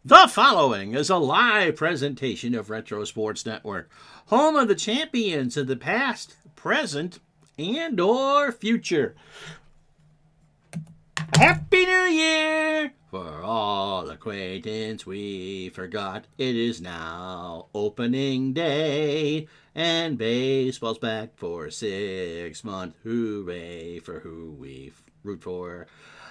The following is a live presentation of Retro Sports Network, home of the champions of the past, present, and or future. Happy New Year! For all acquaintance we forgot, it is now opening day, and baseball's back for 6 months. Hooray for who we root for.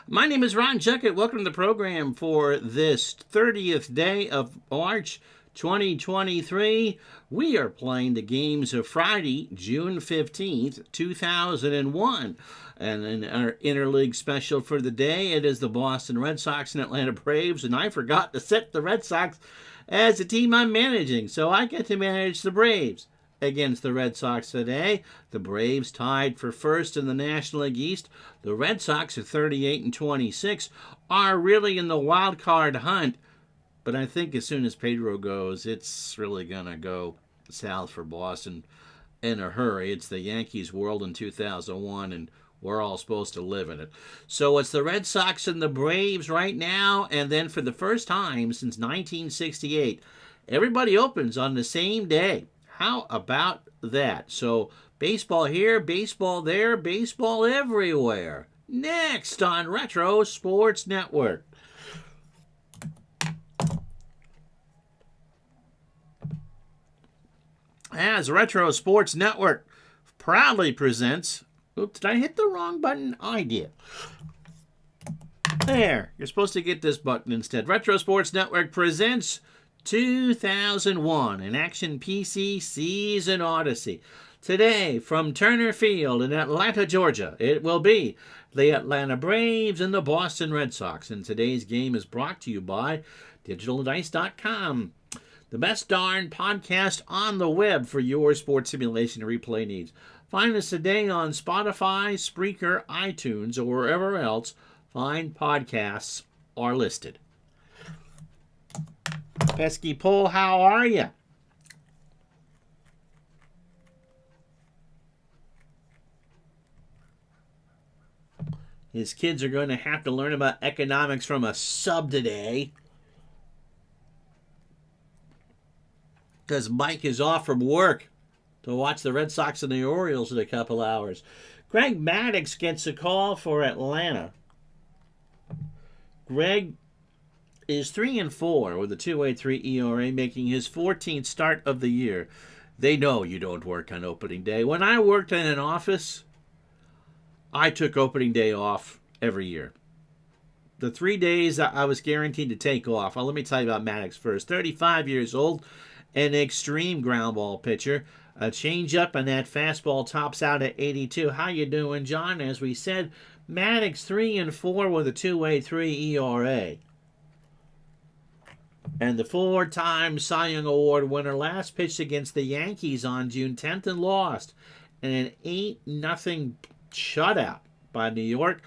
My name is Ron Juckett. Welcome to the program for this 30th day of March 2023. We are playing the games of Friday, June 15th, 2001. And in our interleague special for the day, it is the Boston Red Sox and Atlanta Braves. And I forgot to set the Red Sox as the team I'm managing, so I get to manage the Braves against the Red Sox today. The Braves tied for first in the National League East. The Red Sox at 38-26 are really in the wild card hunt. But I think as soon as Pedro goes, it's really going to go south for Boston in a hurry. It's the Yankees world in 2001, and we're all supposed to live in it. So it's the Red Sox and the Braves right now, and then for the first time since 1968, everybody opens on the same day. How about that? So baseball here, baseball there, baseball everywhere. Next on Retro Sports Network. As Retro Sports Network proudly presents... Oops, did I hit the wrong button? I did. There. You're supposed to get this button instead. Retro Sports Network presents 2001, an Action PC Season Odyssey. Today, from Turner Field in Atlanta, Georgia, it will be the Atlanta Braves and the Boston Red Sox. And today's game is brought to you by DigitalDice.com, the best darn podcast on the web for your sports simulation and replay needs. Find us today on Spotify, Spreaker, iTunes, or wherever else fine podcasts are listed. Pesky Pole, how are you? His kids are going to have to learn about economics from a sub today, because Mike is off from work to watch the Red Sox and the Orioles in a couple hours. Greg Maddux gets a call for Atlanta. Greg is 3-4 with a 2.83 ERA, making his 14th start of the year. They know you don't work on opening day. When I worked in an office, I took opening day off every year. The 3 days I was guaranteed to take off. Well, let me tell you about Maddux first. 35 years old, an extreme ground ball pitcher. A changeup, and that fastball tops out at 82. How you doing, John? As we said, Maddux 3-4 with a 2.83 ERA. And the 4-time Cy Young Award winner last pitched against the Yankees on June 10th and lost in an 8-0 shutout by New York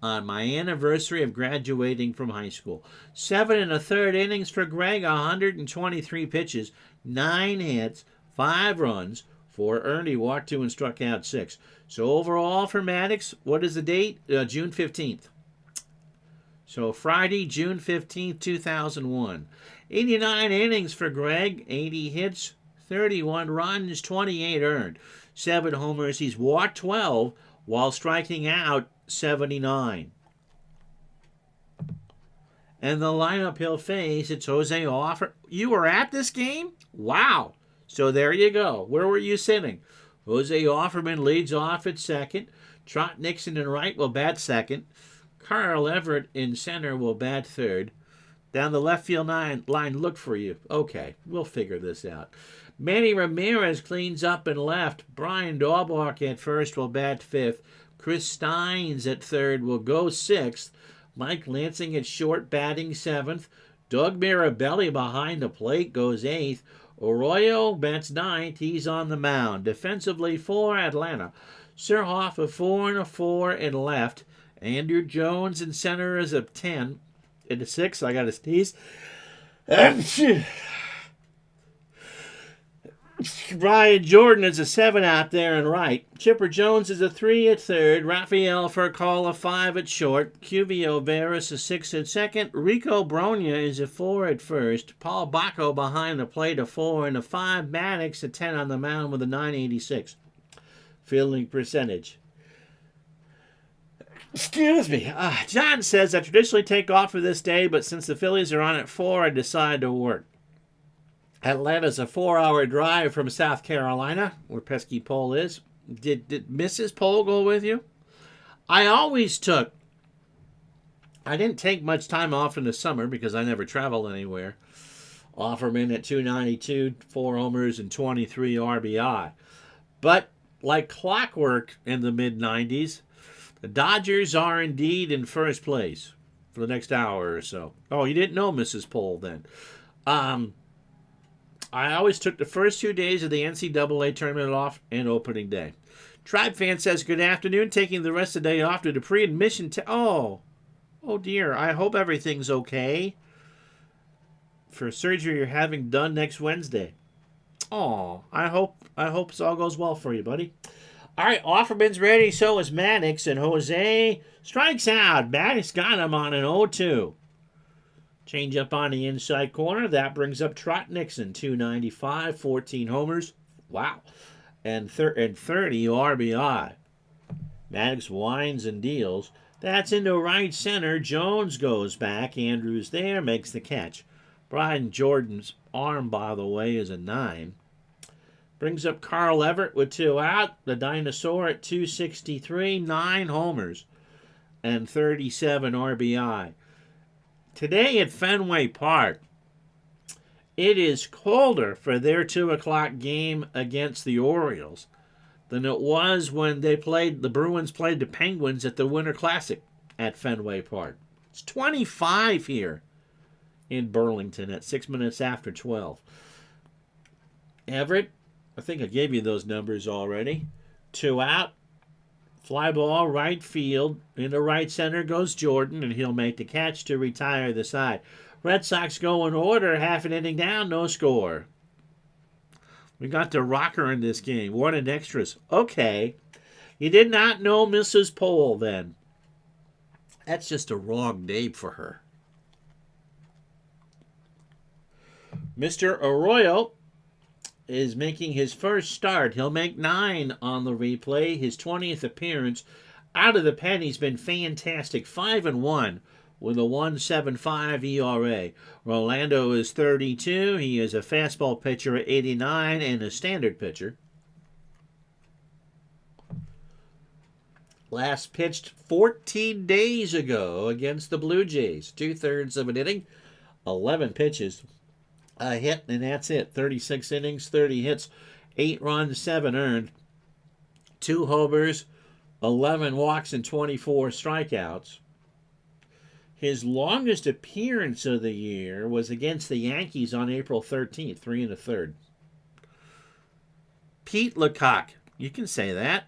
on my anniversary of graduating from high school. 7 1/3 innings for Greg, 123 pitches, 9 hits, 5 runs, 4 earned. He walked 2 and struck out 6. So overall for Maddux, what is the date? June 15th. So Friday, June 15th, 2001. 89 innings for Greg, 80 hits, 31 runs, 28 earned. 7 homers. He's walked 12 while striking out 79. And the lineup he'll face, it's Jose Offer. You were at this game? Wow. So there you go. Where were you sitting? Jose Offerman leads off at second. Trot Nixon in right will bat second. Carl Everett in center will bat third. Down the left field line, look for you. Okay, we'll figure this out. Manny Ramirez cleans up and left. Brian Daubach at first will bat fifth. Chris Steins at third will go sixth. Mike Lansing at short batting seventh. Doug Mirabelli behind the plate goes eighth. Arroyo bats ninth. He's on the mound. Defensively for Atlanta, Surhoff a 4-4 in left. Andrew Jones in center is a 10. In the 6, I got to sneeze. Brian Jordan is a 7 out there and right. Chipper Jones is a 3 at third. Rafael Furcal a 5 at short. Cuvio Veras a 6 at second. Rico Bronya is a 4 at first. Paul Bacco behind the plate a 4 and a 5. Maddox a 10 on the mound with a 986 fielding percentage. Excuse me. John says, I traditionally take off for this day, but since the Phillies are on at 4, I decide to work. Atlanta's a 4-hour drive from South Carolina, where Pesky Pole is. Did Mrs. Pole go with you? I didn't take much time off in the summer because I never traveled anywhere. Offerman at 292, 4 homers, and 23 RBI. But like clockwork in the mid-90s, the Dodgers are indeed in first place for the next hour or so. Oh, you didn't know Mrs. Pole then. I always took the first 2 days of the NCAA tournament off and opening day. Tribe Fan says, good afternoon. Taking the rest of the day off due to pre-admission. Oh dear. I hope everything's okay for surgery you're having done next Wednesday. Oh, I hope it all goes well for you, buddy. All right, Offerman's ready. So is Maddox, and Jose strikes out. Maddox got him on an 0-2. Change up on the inside corner. That brings up Trot Nixon, 295, 14 homers. Wow. And 30 RBI. Maddox winds and deals. That's into right center. Jones goes back. Andrews there, makes the catch. Brian Jordan's arm, by the way, is a 9. Brings up Carl Everett with 2 out. The Dinosaur at 263, 9 homers, and 37 RBI. Today at Fenway Park, it is colder for their 2 o'clock game against the Orioles than it was when the Bruins played the Penguins at the Winter Classic at Fenway Park. It's 25 here in Burlington at 6 minutes after 12. Everett, I think I gave you those numbers already. 2 out. Fly ball, right field. Into right center goes Jordan, and he'll make the catch to retire the side. Red Sox go in order, half an inning down, no score. We got the rocker in this game. One in extras. Okay. You did not know Mrs. Pole then. That's just a wrong name for her. Mr. Arroyo is making his first start. He'll make 9 on the replay. His 20th appearance out of the pen. He's been fantastic. 5-1 with a 1.75 ERA. Rolando is 32. He is a fastball pitcher at 89 and a standard pitcher. Last pitched 14 days ago against the Blue Jays. 2/3 of an inning, 11 pitches. A hit, and that's it. 36 innings, 30 hits, 8 runs, 7 earned, 2 homers, 11 walks, and 24 strikeouts. His longest appearance of the year was against the Yankees on April 13th, 3 1/3. Pete Lecoq, you can say that.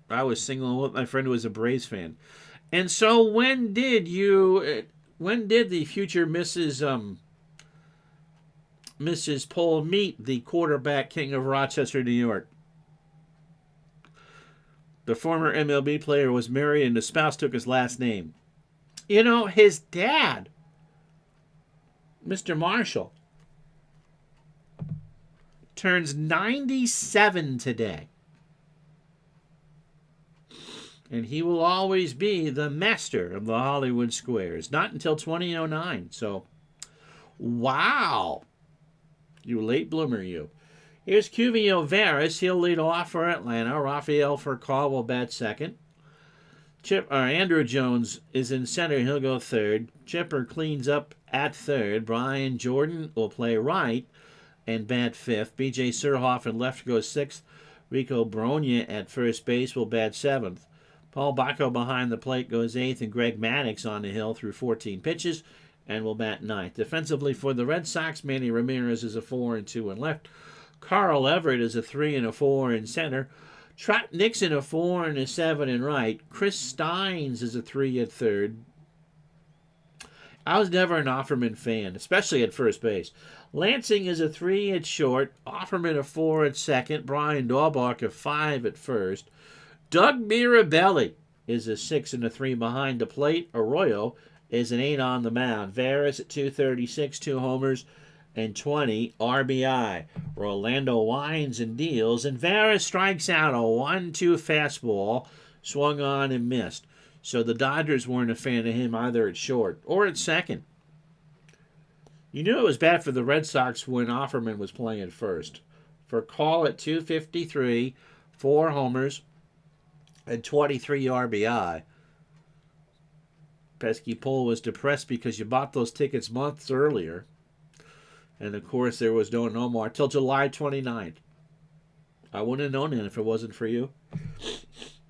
I was singling with my friend who was a Braves fan. And so when did the future Mrs. Pole meet the quarterback king of Rochester, New York? The former MLB player was married and the spouse took his last name. You know, his dad, Mr. Marshall, turns 97 today. And he will always be the master of the Hollywood Squares. Not until 2009. So, wow. You late bloomer, you. Here's Cuvio Veras. He'll lead off for Atlanta. Rafael Furcal will bat second. Andrew Jones is in center. He'll go third. Chipper cleans up at third. Brian Jordan will play right and bat fifth. B.J. Surhoff in left goes sixth. Rico Bronya at first base will bat seventh. Paul Bacco behind the plate goes eighth, and Greg Maddox on the hill through 14 pitches and will bat ninth. Defensively for the Red Sox, Manny Ramirez is a 4-2 in left. Carl Everett is a 3-4 in center. Trot Nixon a 4-7 in right. Chris Steins is a 3 at third. I was never an Offerman fan, especially at first base. Lansing is a 3 at short, Offerman a 4 at second, Brian Daubach a 5 at first. Doug Mirabelli is a 6 and a 3 behind the plate. Arroyo is an 8 on the mound. Veras at 236, 2 homers, and 20 RBI. Rolando winds and deals, and Veras strikes out a 1-2 fastball, swung on and missed. So the Dodgers weren't a fan of him either at short or at second. You knew it was bad for the Red Sox when Offerman was playing at first. For Call at 253, 4 homers, and 23 RBI. Pesky Pole was depressed because you bought those tickets months earlier. And, of course, there was no more until July 29th. I wouldn't have known it if it wasn't for you.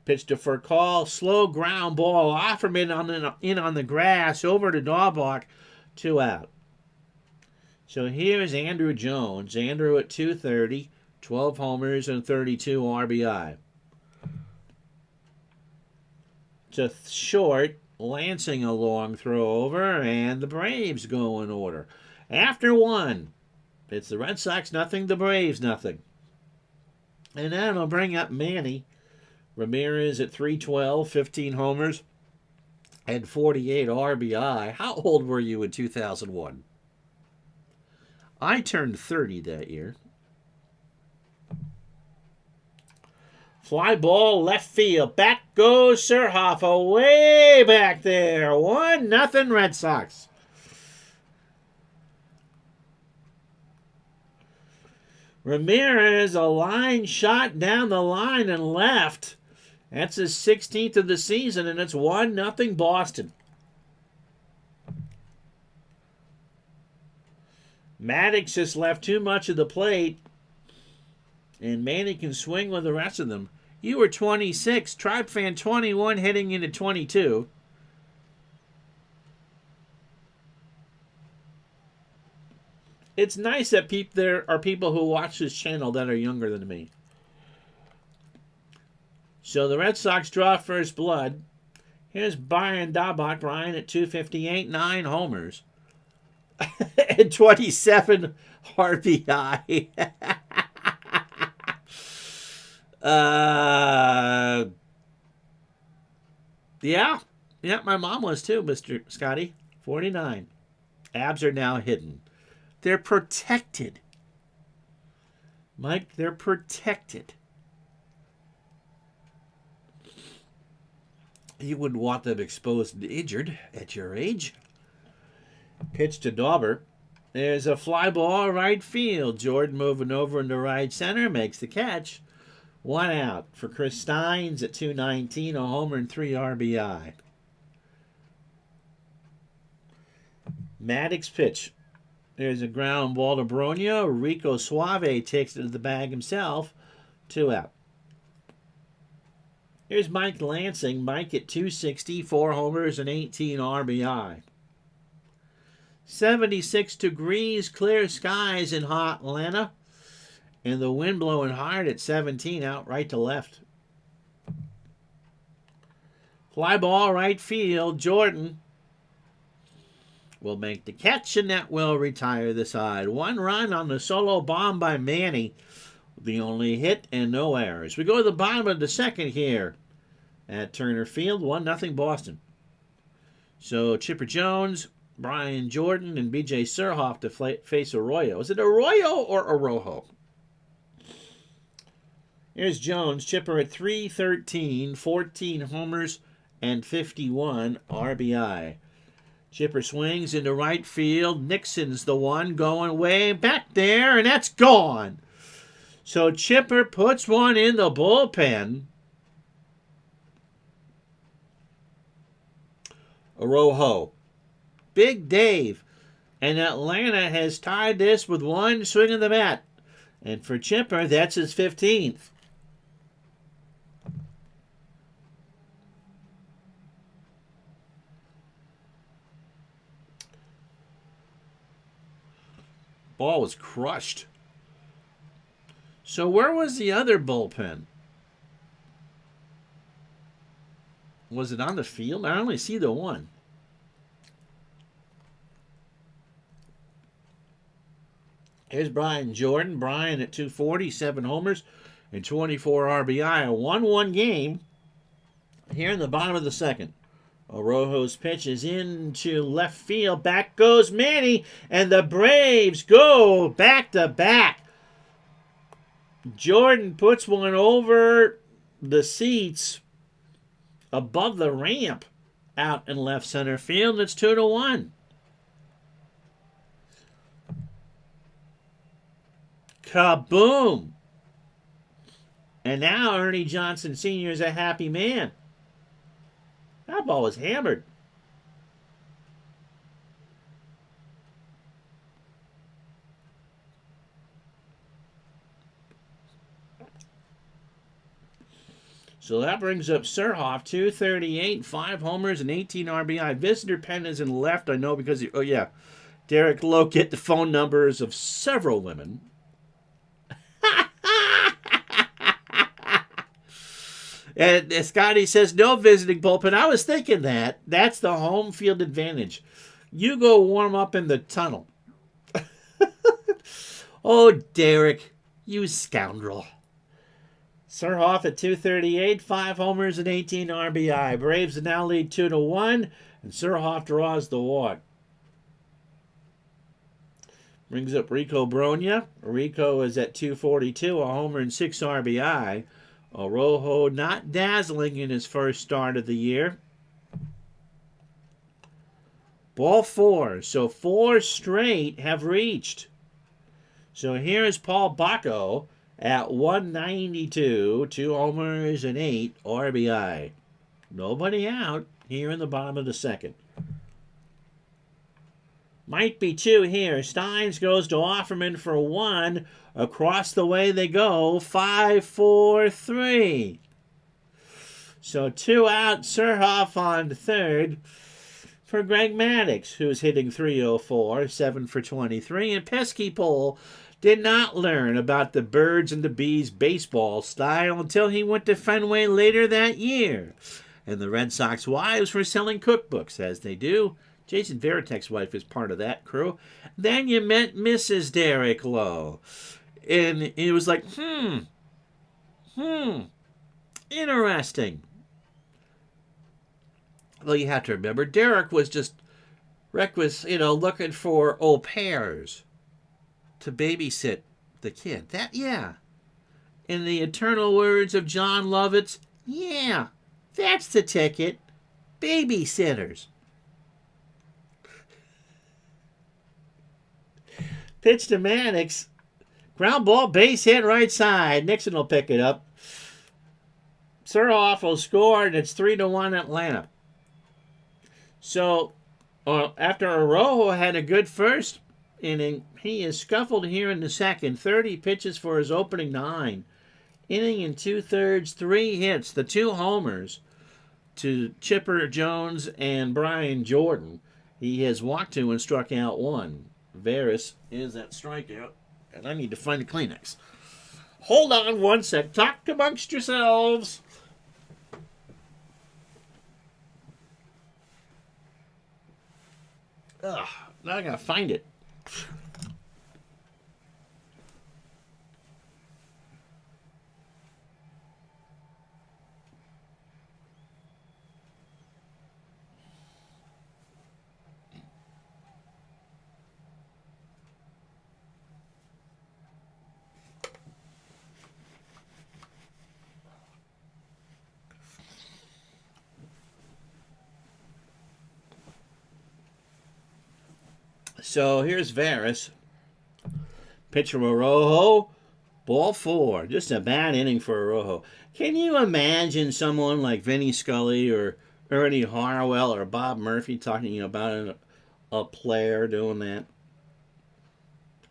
Pitch to Furcal, slow ground ball. Offerman in on the grass, over to Daubach, 2 out. So here's Andrew Jones. Andrew at 230, 12 homers and 32 RBI. To short, Lansing a long throw over, and the Braves go in order. After 1, it's the Red Sox nothing, the Braves nothing. And that'll bring up Manny Ramirez at 312, 15 homers, and 48 RBI. How old were you in 2001? I turned 30 that year. Fly ball left field. Back goes Surhoff, away back there. 1-0 Red Sox. Ramirez, a line shot down the line and left. That's his 16th of the season, and it's 1-0 Boston. Maddox just left too much of the plate, and Manny can swing with the rest of them. You were 26, Tribe Fan 21 heading into 22. It's nice that there are people who watch this channel that are younger than me. So the Red Sox draw first blood. Here's Brian Daubach, Brian at 258, 9 homers. And 27 RBI. Yeah, my mom was too, Mr. Scotty. 49. Abs are now hidden. They're protected. Mike, they're protected. You wouldn't want them exposed and injured at your age. Pitch to Dauber. There's a fly ball right field. Jordan moving over into right center. Makes the catch. 1 out for Chris Steins at 219. A homer and 3 RBI. Maddox pitch. There's a ground ball to Bronio. Rico Suave takes it to the bag himself. 2 out. Here's Mike Lansing. Mike at 260, 4 homers and 18 RBI. 76 degrees, clear skies in hot Atlanta. And the wind blowing hard at 17 out right to left. Fly ball right field. Jordan will make the catch, and that will retire the side. 1 run on the solo bomb by Manny. The only hit and no errors. We go to the bottom of the second here at Turner Field. 1-0 Boston. So Chipper Jones, Brian Jordan, and B.J. Surhoff to face Arroyo. Is it Arroyo or Arojo? Here's Jones. Chipper at 313, 14 homers, and 51 RBI. Chipper swings into right field. Nixon's the one going way back there, and that's gone. So Chipper puts one in the bullpen. Arrojo. Big Dave. And Atlanta has tied this with 1 swing of the bat. And for Chipper, that's his 15th. Ball was crushed. So where was the other bullpen? Was it on the field? I only see the one. Here's Brian Jordan. Brian at 240, 7 homers and 24 RBI. A 1-1 game here in the bottom of the second. Orojo's pitch is into left field. Back goes Manny, and the Braves go back to back. Jordan puts one over the seats above the ramp out in left center field. It's 2-1. Kaboom! And now Ernie Johnson Sr. is a happy man. That ball was hammered. So that brings up Surhoff, 238, 5 homers and 18 RBI. Visitor pen is in left, I know, because, oh yeah, Derek Lowe get the phone numbers of several women. And Scotty says, no visiting bullpen. I was thinking that. That's the home field advantage. You go warm up in the tunnel. Oh, Derek, you scoundrel. Surhoff at 238, 5 homers and 18 RBI. Braves now lead 2-1, and Surhoff draws the walk. Brings up Rico Bronya. Rico is at 242, a homer and 6 RBI. Orojo not dazzling in his first start of the year. Ball 4. So 4 straight have reached. So here is Paul Bacco at 192, 2 homers and 8 RBI. Nobody out here in the bottom of the second. Might be 2 here. Steins goes to Offerman for 1. Across the way they go. 5-4-3. So 2 out. Surhoff on third for Greg Maddux, who's hitting .304, 7 for 23. And Pesky Pole did not learn about the birds and the bees baseball style until he went to Fenway later that year. And the Red Sox wives were selling cookbooks, as they do. Jason Varitek's wife is part of that crew. Then you met Mrs. Derek Lowe. And it was like, interesting. Well, you have to remember, Derek was looking for au pairs to babysit the kid. That, yeah. In the eternal words of John Lovitz, yeah, that's the ticket. Babysitters. Pitch to Maddux. Ground ball, base hit right side. Nixon will pick it up. Surhoff will score, and it's 3-1 Atlanta. So, after Orojo had a good first inning, he is scuffled here in the second. 30 pitches for his opening 9. Inning and 2/3, 3 hits, the 2 homers to Chipper Jones and Brian Jordan. He has walked 2 and struck out 1. Varys is at strikeout, and I need to find a Kleenex. Hold on one sec. Talk amongst yourselves. Ugh, now I gotta find it. So here's Varys. Pitcher Orojo. Ball 4. Just a bad inning for Orojo. Can you imagine someone like Vinny Scully or Ernie Harwell or Bob Murphy talking about a player doing that?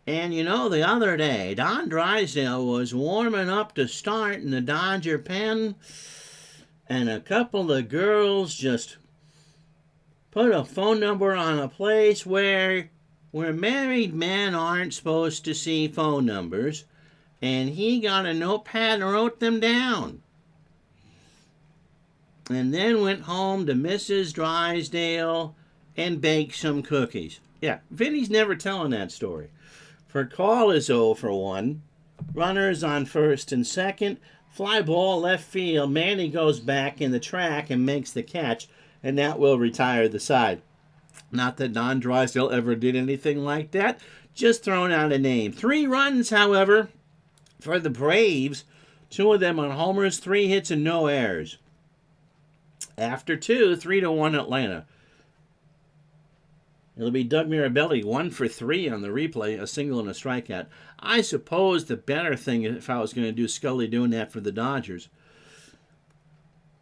And the other day, Don Drysdale was warming up to start in the Dodger pen, and a couple of girls just put a phone number on a place where married men aren't supposed to see phone numbers, and he got a notepad and wrote them down. And then went home to Mrs. Drysdale and baked some cookies. Yeah, Vinny's never telling that story. Call is 0 for 1. Runners on first and second. Fly ball left field. Manny goes back in the track and makes the catch, and that will retire the side. Not that Don Drysdale ever did anything like that. Just throwing out a name. 3 runs, however, for the Braves. 2 of them on homers, 3 hits, and no errors. After 2, 3-1 Atlanta. It'll be Doug Mirabelli, 1 for 3 on the replay, a single and a strikeout. I suppose the better thing, if I was going to do Scully doing that for the Dodgers.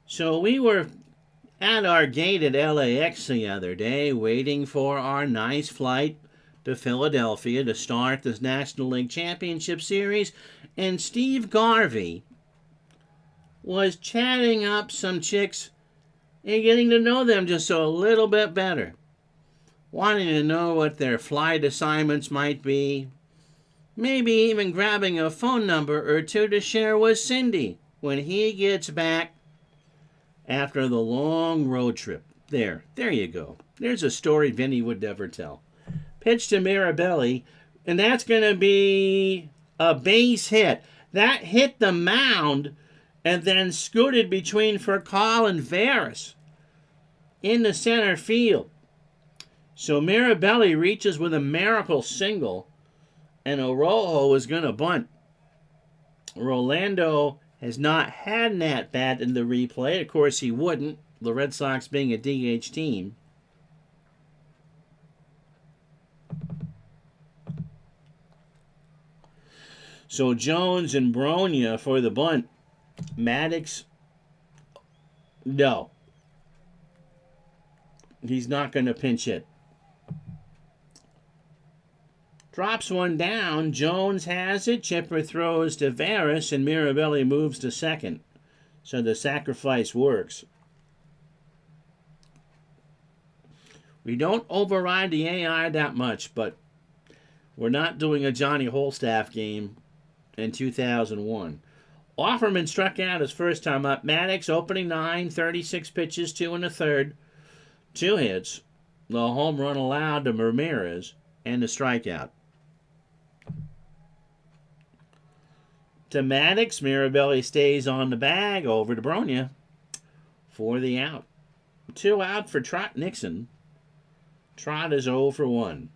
So we were at our gate at LAX the other day, waiting for our nice flight to Philadelphia to start the National League Championship Series, and Steve Garvey was chatting up some chicks and getting to know them just a little bit better. Wanting to know what their flight assignments might be. Maybe even grabbing a phone number or 2 to share with Cindy when he gets back after the long road trip. There you go. There's a story Vinny would never tell. Pitch to Mirabelli, and that's going to be a base hit. That hit the mound and then scooted between Furcal and Veras in the center field. So Mirabelli reaches with a miracle single, and Orojo is going to bunt. Rolando has not had an at-bat in the replay. Of course, he wouldn't, the Red Sox being a DH team. So Jones and Bronya for the bunt. Maddox, no. He's not going to pinch hit. Drops one down. Jones has it. Chipper throws to Veras, and Mirabelli moves to second. So the sacrifice works. We don't override the AI that much, but we're not doing a Johnny Holstaff game in 2001. Offerman struck out his first time up. Maddox opening 9, 36 pitches, 2 1/3, 2 hits. The home run allowed to Ramirez, and the strikeout. To Maddox, Mirabelli stays on the bag, over to Bronya for the out. 2 out for Trot Nixon. Trot is 0 for 1.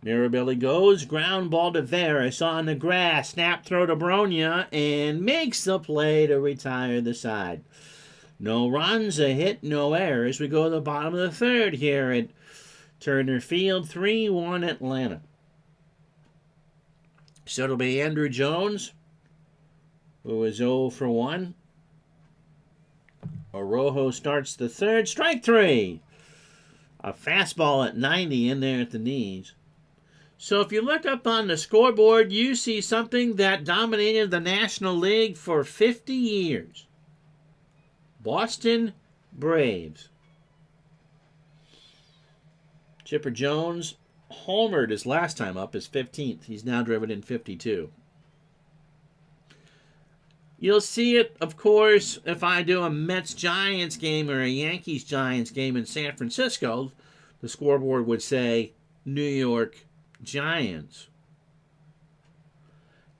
Mirabelli goes, ground ball to Veras on the grass, snap throw to Bronya, and makes the play to retire the side. No runs, a hit, no errors. We go to the bottom of the third here at Turner Field, 3-1 Atlanta. So it'll be Andrew Jones, who is 0 for 1. Orojo starts the third. Strike 3. A fastball at 90 in there at the knees. So if you look up on the scoreboard, you see something that dominated the National League for 50 years. Boston Braves. Chipper Jones homered his last time up, his 15th. He's now driven in 52. You'll see it, of course, if I do a Mets-Giants game or a Yankees-Giants game in San Francisco. The scoreboard would say New York Giants.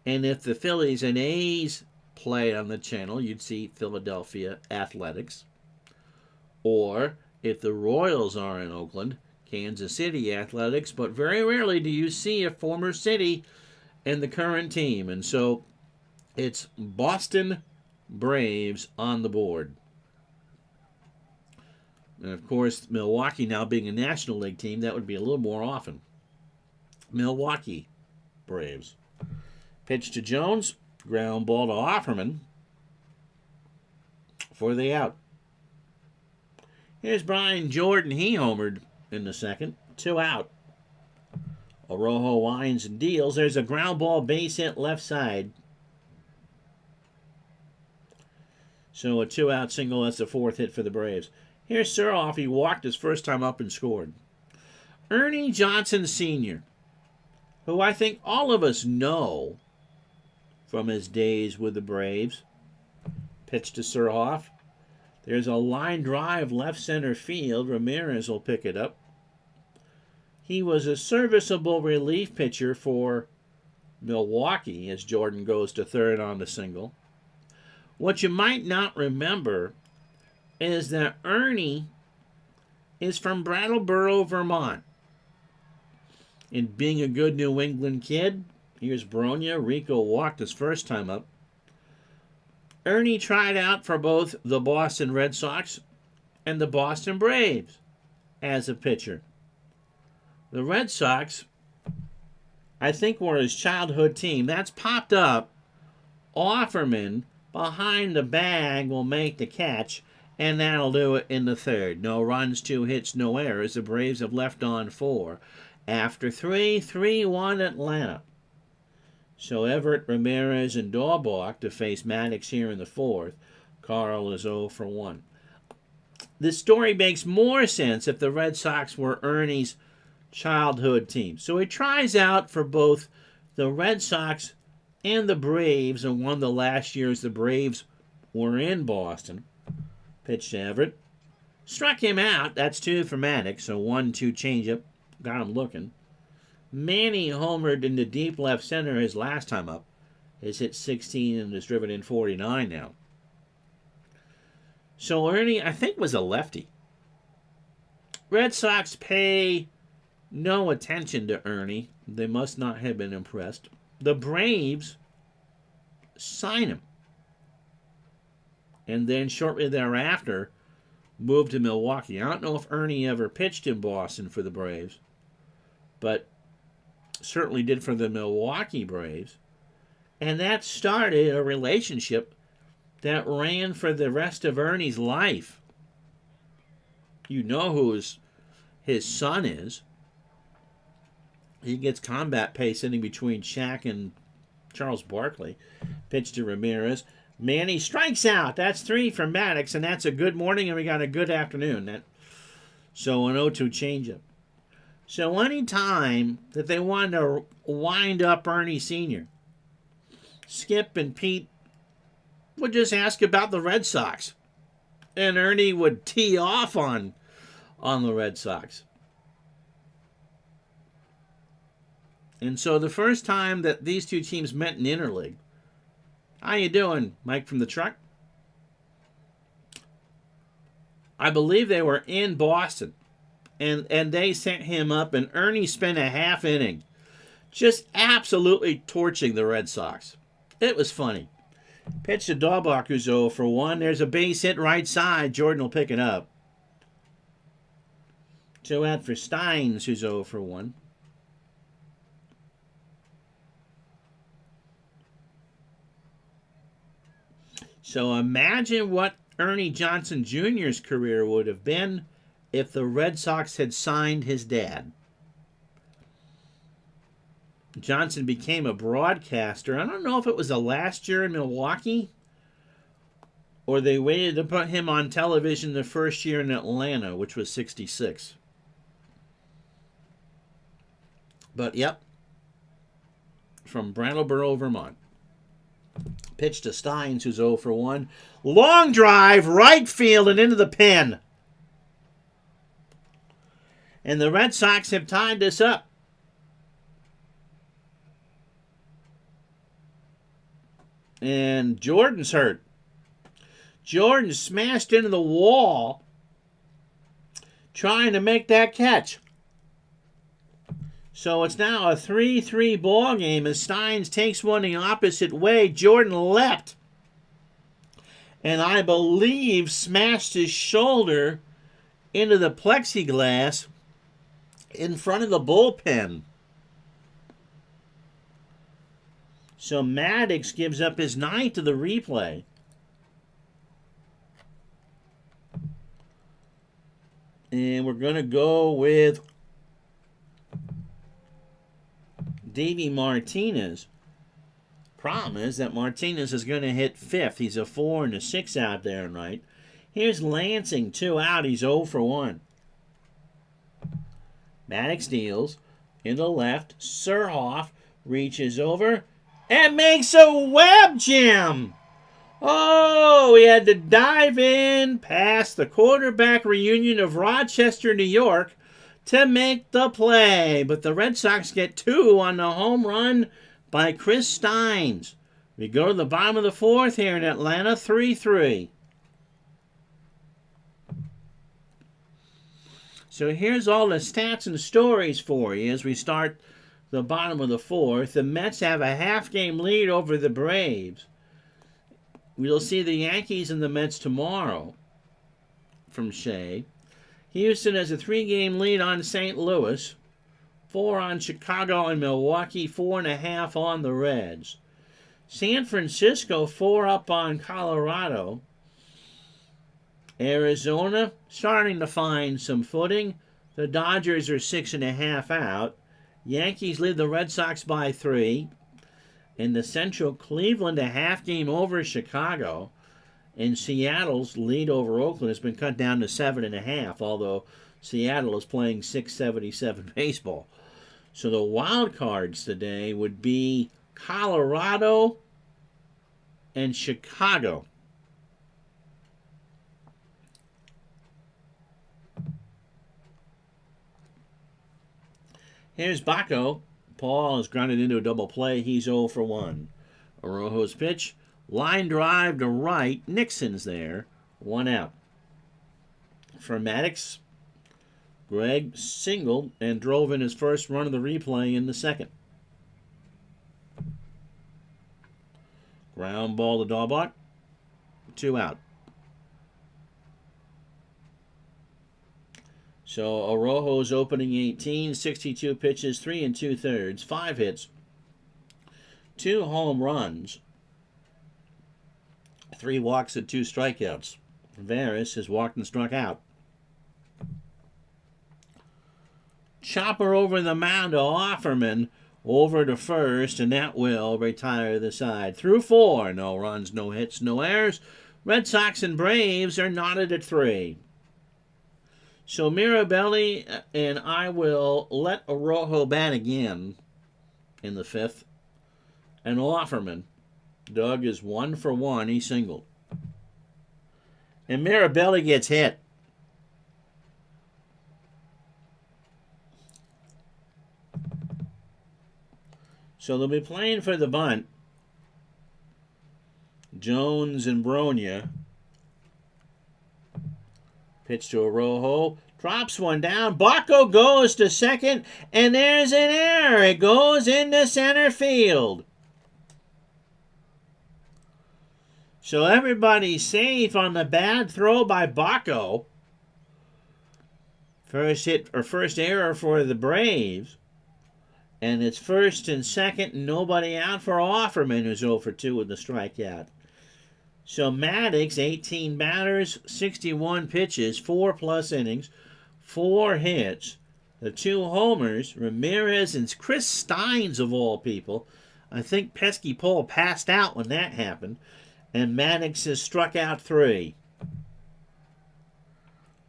And if the Phillies and A's play on the channel, you'd see Philadelphia Athletics. Or if the Royals are in Oakland, Kansas City Athletics. But very rarely do you see a former city in the current team. And so it's Boston Braves on the board. And of course, Milwaukee now being a National League team, that would be a little more often. Milwaukee Braves. Pitch to Jones. Ground ball to Offerman for the out. Here's Brian Jordan. He homered in the second. 2 out. Orojo winds and deals. There's a ground ball base hit left side. So a 2-out single. That's the 4th hit for the Braves. Here's Surhoff. He walked his first time up and scored. Ernie Johnson Sr., who I think all of us know from his days with the Braves. Pitch to Surhoff. There's a line drive left center field. Ramirez will pick it up. He was a serviceable relief pitcher for Milwaukee as Jordan goes to third on the single. What you might not remember is that Ernie is from Brattleboro, Vermont. And being a good New England kid, here's Bronya. Rico walked his first time up. Ernie tried out for both the Boston Red Sox and the Boston Braves as a pitcher. The Red Sox, I think, were his childhood team. That's popped up. Offerman behind the bag will make the catch, and that'll do it in the third. No runs, 2 hits, no errors. The Braves have left on 4. After 3-1 Atlanta. So Everett, Ramirez, and Daubach to face Maddox here in the 4th. Carl is 0 for 1. This story makes more sense if the Red Sox were Ernie's childhood team. So he tries out for both the Red Sox and the Braves, and won the last years the Braves were in Boston. Pitched to Everett. Struck him out. That's 2 for Maddox, so 1-2 changeup. Got him looking. Manny homered in the deep left center his last time up. Has hit 16 and has driven in 49 now. So Ernie, I think, was a lefty. Red Sox pay no attention to Ernie. They must not have been impressed. The Braves sign him. And then shortly thereafter, moved to Milwaukee. I don't know if Ernie ever pitched in Boston for the Braves, but certainly did for the Milwaukee Braves. And that started a relationship that ran for the rest of Ernie's life. You know who his son is. He gets combat pay sitting between Shaq and Charles Barkley. Pitch to Ramirez. Manny strikes out. That's 3 for Maddox, and that's a good morning, and we got a good afternoon. So an 0-2 changeup. So any time that they wanted to wind up Ernie Sr., Skip and Pete would just ask about the Red Sox. And Ernie would tee off on the Red Sox. And so the first time that these two teams met in interleague, how you doing, Mike from the truck? I believe they were in Boston. And they sent him up, and Ernie spent a half inning just absolutely torching the Red Sox. It was funny. Pitch to Daubach, who's 0 for 1. There's a base hit right side. Jordan will pick it up. 2 out for Steins, who's 0 for 1. So imagine what Ernie Johnson Jr.'s career would have been if the Red Sox had signed his dad. Johnson became a broadcaster. I don't know if it was the last year in Milwaukee or they waited to put him on television the first year in Atlanta, which was 66. But, yep, from Brattleboro, Vermont. Pitch to Steins, who's 0 for 1. Long drive, right field, and into the pen. And the Red Sox have tied this up. And Jordan's hurt. Jordan smashed into the wall trying to make that catch. So it's now a 3-3 ball game as Steins takes one the opposite way. Jordan leapt and I believe smashed his shoulder into the plexiglass in front of the bullpen. So Maddox gives up his 9th to the replay. And we're going to go with Davey Martinez. Problem is that Martinez is going to hit 5th. He's a 4 and a 6 out there, right? Here's Lansing, 2 out. He's 0 for 1. Maddox deals in the left. Surhoff reaches over and makes a web jam. Oh, he had to dive in past the quarterback reunion of Rochester, New York, to make the play. But the Red Sox get 2 on the home run by Chris Steins. We go to the bottom of the 4th here in Atlanta, 3-3. So here's all the stats and stories for you as we start the bottom of the 4th. The Mets have a half-game lead over the Braves. We'll see the Yankees and the Mets tomorrow from Shea. Houston has a 3-game lead on St. Louis, 4 on Chicago and Milwaukee, 4.5 on the Reds. San Francisco 4 up on Colorado. Arizona starting to find some footing. The Dodgers are 6.5 out. Yankees lead the Red Sox by 3. In the Central, Cleveland a half-game over Chicago. And Seattle's lead over Oakland has been cut down to 7.5, although Seattle is playing .677 baseball. So the wild cards today would be Colorado and Chicago. Here's Baco. Paul has grounded into a double play. He's 0 for 1. Araujo's pitch. Line drive to right. Nixon's there. 1 out. For Maddox, Greg singled and drove in his first run of the replay in the 2nd. Ground ball to Daubach. 2 out. So Araujo's opening 18, 62 pitches, 3 2/3, 5 hits, 2 home runs, 3 walks and 2 strikeouts. Varys has walked and struck out. Chopper over the mound to Offerman, over to first, and that will retire the side. Through 4, no runs, no hits, no errors. Red Sox and Braves are knotted at 3. So Mirabelli and I will let Araujo bat again in the 5th. And Offerman. Doug is 1 for 1. He singled. And Mirabelli gets hit. So they'll be playing for the bunt. Jones and Bronya. Pitch to Araujo. Drops one down. Baco goes to second. And there's an error. It goes into center field. So everybody's safe on the bad throw by Baco. First hit or first error for the Braves. And it's first and second, and nobody out for Offerman, who's 0 for 2 with the strikeout. So Maddox, 18 batters, 61 pitches, 4+ innings, 4 hits. The 2 homers, Ramirez and Chris Steins of all people. I think Pesky Paul passed out when that happened. And Maddox has struck out 3.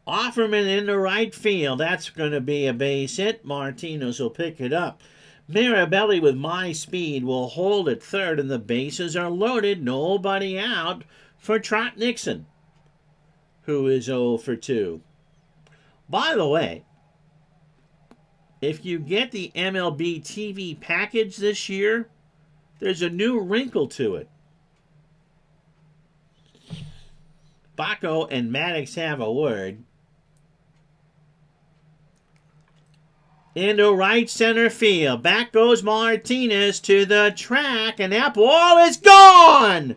Offerman into right field. That's going to be a base hit. Martinez will pick it up. Mirabelli with my speed will hold at third, and the bases are loaded. Nobody out for Trot Nixon, who is 0 for 2. By the way, if you get the MLB TV package this year, there's a new wrinkle to it. Baco and Maddox have a word. Into right center field. Back goes Martinez to the track, and that ball is gone!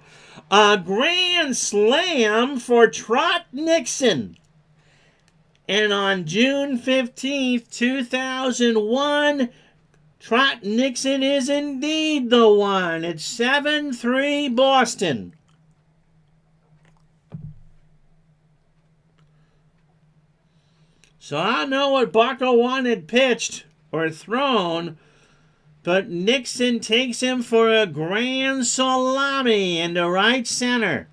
A grand slam for Trot Nixon. And on June 15th, 2001, Trot Nixon is indeed the one. It's 7-3 Boston. So I don't know what Baco wanted pitched or thrown, but Nixon takes him for a grand salami into right center.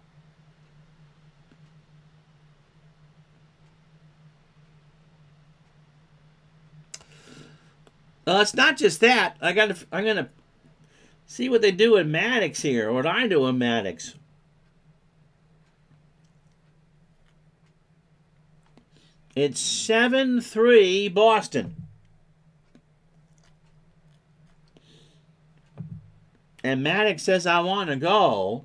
Well, it's not just that. I'm gonna see what they do with Maddox here, or what I do with Maddox. It's 7-3 Boston. And Maddox says, I want to go.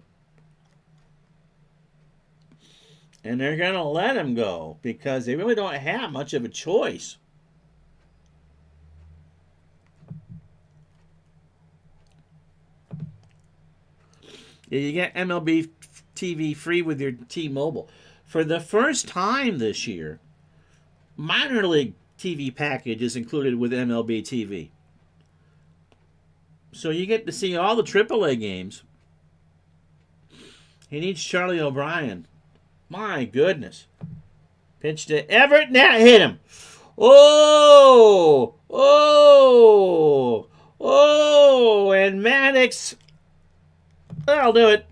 And they're going to let him go because they really don't have much of a choice. You get MLB TV free with your T-Mobile. For the first time this year, minor league TV package is included with MLB TV. So you get to see all the AAA games. He needs Charlie O'Brien. My goodness. Pitch to Everett. Now hit him. Oh! Oh! Oh! And Maddox. That'll do it.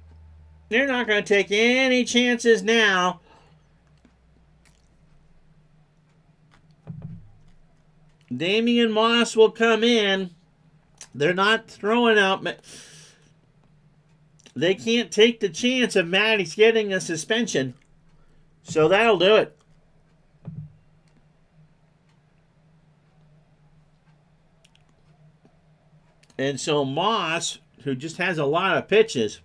They're not going to take any chances now. Damian Moss will come in. They're not throwing out. They can't take the chance of Maddox getting a suspension. So that'll do it. And so Moss, who just has a lot of pitches,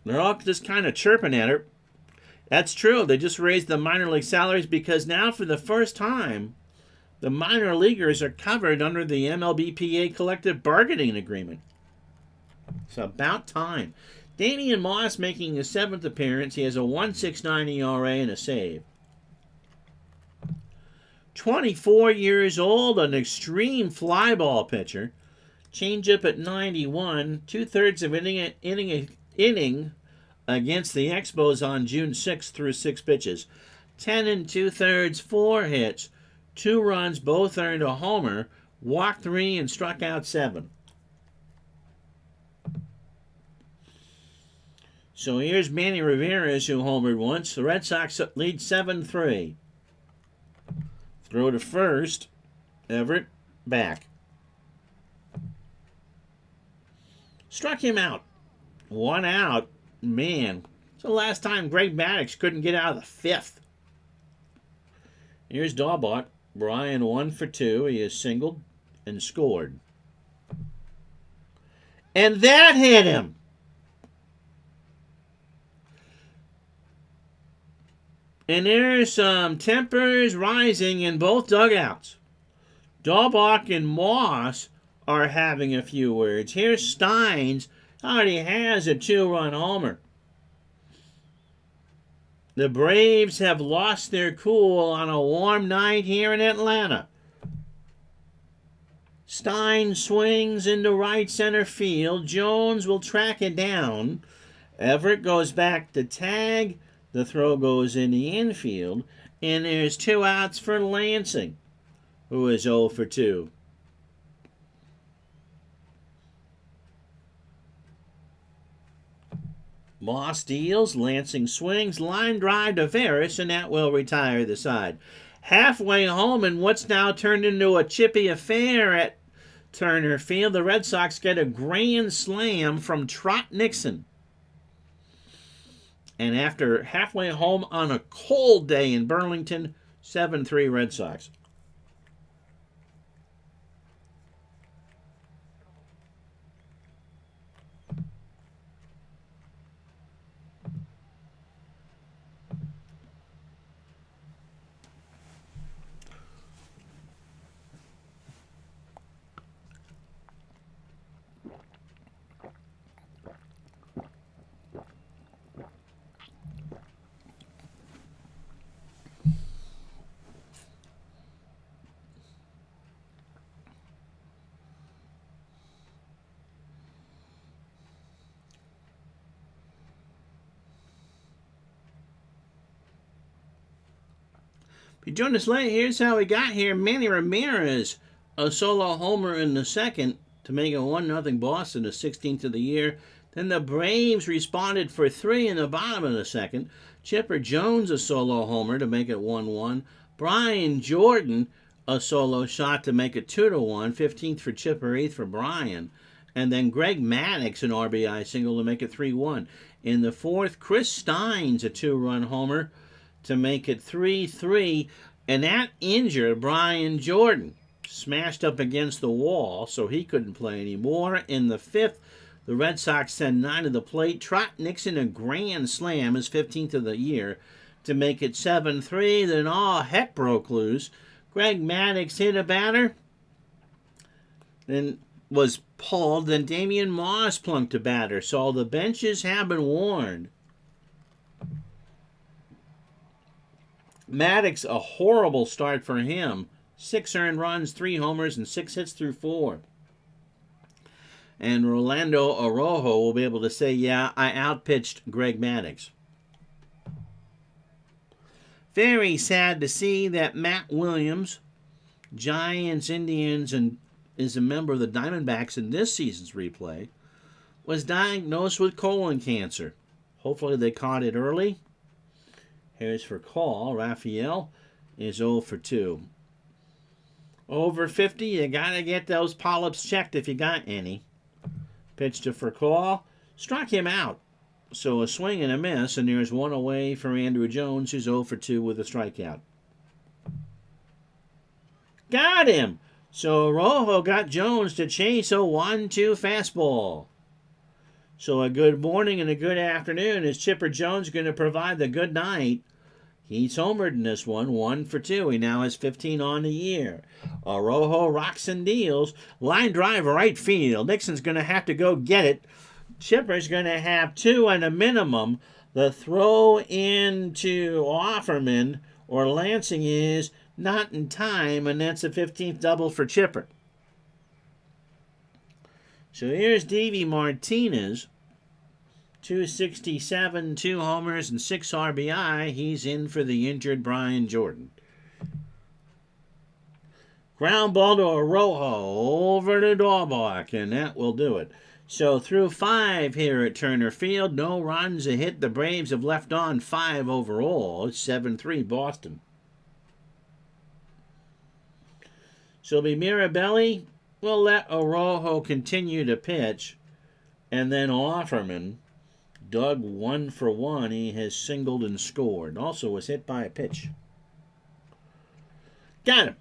they're all just kind of chirping at her. That's true. They just raised the minor league salaries because now for the first time, the minor leaguers are covered under the MLBPA collective bargaining agreement. It's about time. Damian Moss making his 7th appearance. He has a 1.69 ERA and a save. 24 years old, an extreme fly ball pitcher. Changeup at 91, 2/3 of inning against the Expos on June 6th through 6 pitches. 10 2/3, 4 hits, 2 runs, both earned a homer, walked 3 and struck out 7. So here's Manny Ramirez, who homered once. The Red Sox lead 7-3. Throw to first. Everett back. Struck him out. 1 out. Man, it's the last time Greg Maddux couldn't get out of the 5th. Here's Daubach. Brian 1 for 2. He has singled and scored. And that hit him. And there's some tempers rising in both dugouts. Daubach and Moss are having a few words. Here's Steins. Already has a 2-run homer. The Braves have lost their cool on a warm night here in Atlanta. Steins swings into right center field. Jones will track it down. Everett goes back to tag. The throw goes in the infield. And there's 2 outs for Lansing, who is 0 for 2. Moss deals, Lansing swings, line drive to Ferris, and that will retire the side. Halfway home in what's now turned into a chippy affair at Turner Field, the Red Sox get a grand slam from Trot Nixon. And after halfway home on a cold day in Burlington, 7-3 Red Sox. If you joined us late, here's how we got here. Manny Ramirez, a solo homer in the 2nd to make it 1-0 Boston, the 16th of the year. Then the Braves responded for 3 in the bottom of the 2nd. Chipper Jones, a solo homer to make it 1-1. Brian Jordan, a solo shot to make it 2-1. 15th for Chipper, 8th for Brian. And then Greg Maddux, an RBI single to make it 3-1. In the 4th, Chris Steins, a 2-run homer to make it 3-3, and that injured Brian Jordan. Smashed up against the wall, so he couldn't play anymore. In the 5th, the Red Sox send 9 to the plate. Trot Nixon a grand slam, his 15th of the year, to make it 7-3. Then all heck broke loose. Greg Maddux hit a batter, then was pulled. Then Damian Moss plunked a batter, so the benches have been warned. Maddux, a horrible start for him. 6 earned runs, 3 homers, and 6 hits through 4. And Rolando Araujo will be able to say, yeah, I outpitched Greg Maddux. Very sad to see that Matt Williams, Giants, Indians, and is a member of the Diamondbacks in this season's replay, was diagnosed with colon cancer. Hopefully they caught it early. Here's for call. Raphael is 0 for 2. Over 50, you got to get those polyps checked if you got any. Pitch to Furcal. Struck him out. So a swing and a miss, and there's one away for Andrew Jones, who's 0 for 2 with a strikeout. Got him! So Rojo got Jones to chase a 1-2 fastball. So a good morning and a good afternoon. Is Chipper Jones going to provide the good night? He's homered in this one, 1 for 2. He now has 15 on the year. Araujo rocks and deals. Line drive right field. Nixon's going to have to go get it. Chipper's going to have 2 at a minimum. The throw into Offerman or Lansing is not in time, and that's a 15th double for Chipper. So here's Davey Martinez. 267, 2 homers, and 6 RBI. He's in for the injured Brian Jordan. Ground ball to Araujo over to Daubach, and that will do it. So through 5 here at Turner Field, no runs, a hit. The Braves have left on 5 overall. It's 7-3 Boston. So it'll be Mirabelli. We'll let Araujo continue to pitch, and then Offerman. Doug 1 for 1. He has singled and scored. Also was hit by a pitch. Got him.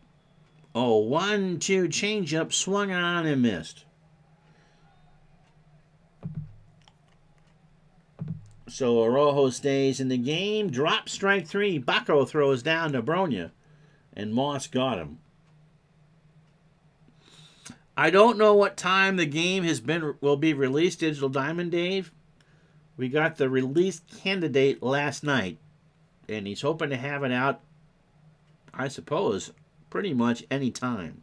Oh, 1-2 changeup, swung on and missed. So Araujo stays in the game. Drop strike 3. Baco throws down to Bronya, and Moss got him. I don't know what time the game will be released, Digital Diamond Dave. We got the release candidate last night, and he's hoping to have it out, I suppose, pretty much any time.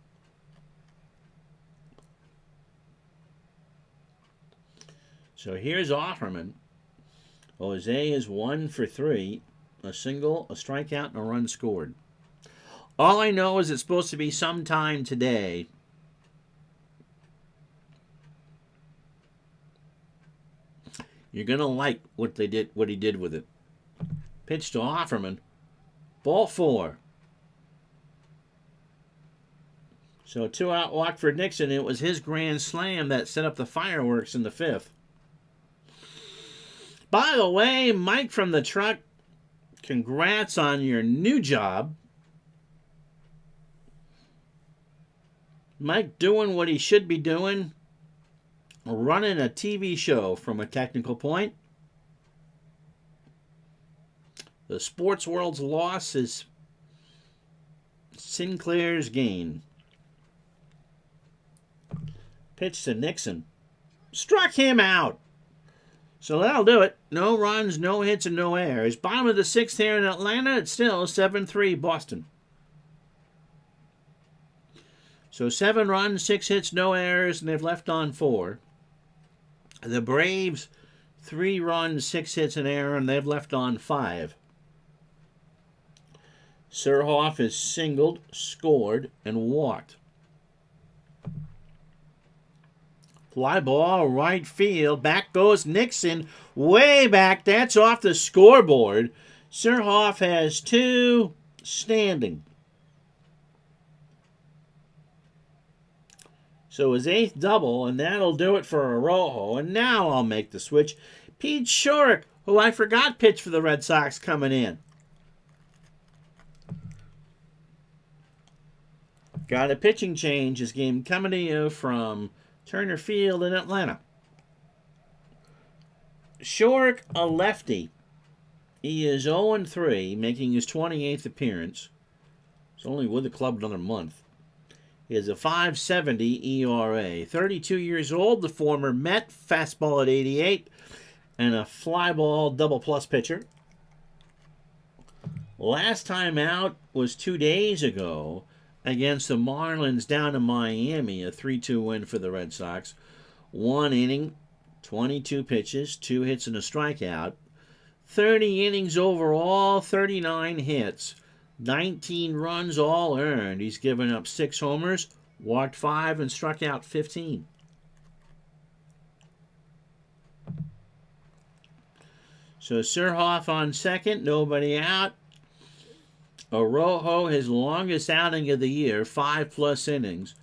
So here's Offerman. Jose is 1 for 3, a single, a strikeout, and a run scored. All I know is it's supposed to be sometime today. You're going to like what he did with it. Pitch to Offerman. Ball 4. So 2-out walk for Nixon. It was his grand slam that set up the fireworks in the 5th. By the way, Mike from the truck, congrats on your new job. Mike doing what he should be doing. Running a TV show from a technical point. The sports world's loss is Sinclair's gain. Pitch to Nixon. Struck him out. So that'll do it. No runs, no hits, and no errors. Bottom of the 6th here in Atlanta. It's still 7-3 Boston. So 7 runs, 6 hits, no errors, and they've left on 4. The Braves, 3 runs, 6 hits, and error, and they've left on 5. Surhoff is singled, scored, and walked. Fly ball, right field. Back goes Nixon. Way back. That's off the scoreboard. Surhoff has 2 standing. So his 8th double, and that'll do it for Araujo. And now I'll make the switch. Pete Shorrock, who I forgot pitched for the Red Sox, coming in. Got a pitching change. This game coming to you from Turner Field in Atlanta. Shorrock, a lefty. He is 0-3, making his 28th appearance. He's only with the club another month. He has a 5.70 ERA. 32 years old, the former Met, fastball at 88, and a fly ball double plus pitcher. Last time out was 2 days ago against the Marlins down in Miami, a 3-2 win for the Red Sox. 1 inning, 22 pitches, 2 hits and a strikeout. 30 innings overall, 39 hits, 19 runs all earned. He's given up 6 homers, walked 5, and struck out 15. So Surhoff on second, nobody out. Arrojo, his longest outing of the year, 5+ innings,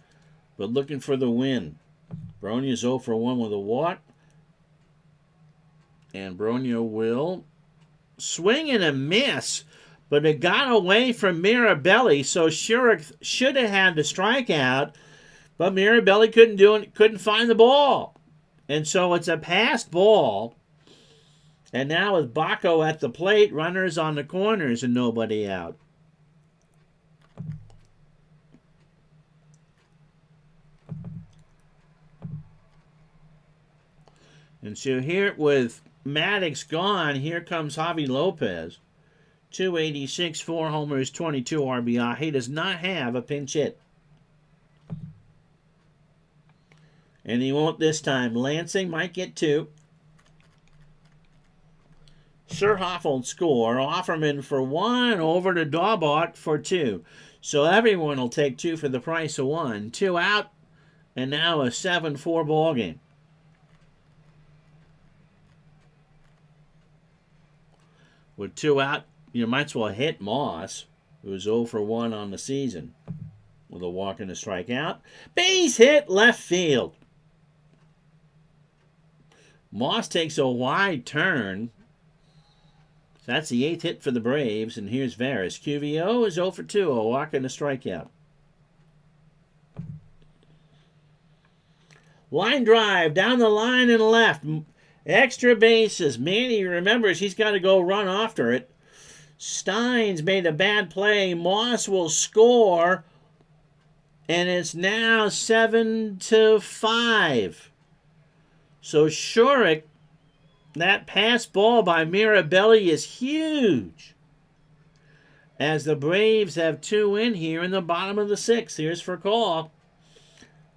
but looking for the win. Bronia's 0-for-1 with a walk. And Bronia will swing and a miss, but it got away from Mirabelli, so Shorrock should have had the strikeout, but Mirabelli couldn't find the ball. And so it's a passed ball. And now with Baco at the plate, runners on the corners and nobody out. And so here with Maddox gone, here comes Javi Lopez. 286, 4 homers, 22 RBI. He does not have a pinch hit. And he won't this time. Lansing might get 2. Surhoff will score. Offerman for 1 over to Daubach for 2. So everyone will take 2 for the price of 1. 2 out, and now a 7-4 ball game. With 2 out, you might as well hit Moss, who's 0-for-1 on the season, with a walk and a strikeout. Base hit left field. Moss takes a wide turn. So that's the 8th hit for the Braves, and here's Varys. QVO is 0-for-2, a walk and a strikeout. Line drive down the line and left. Extra bases. Manny remembers he's got to go run after it. Steins made a bad play. Moss will score. And it's now 7-5. So Shorrock, that pass ball by Mirabelli is huge. As the Braves have 2 in here in the bottom of the 6th. Here's for call.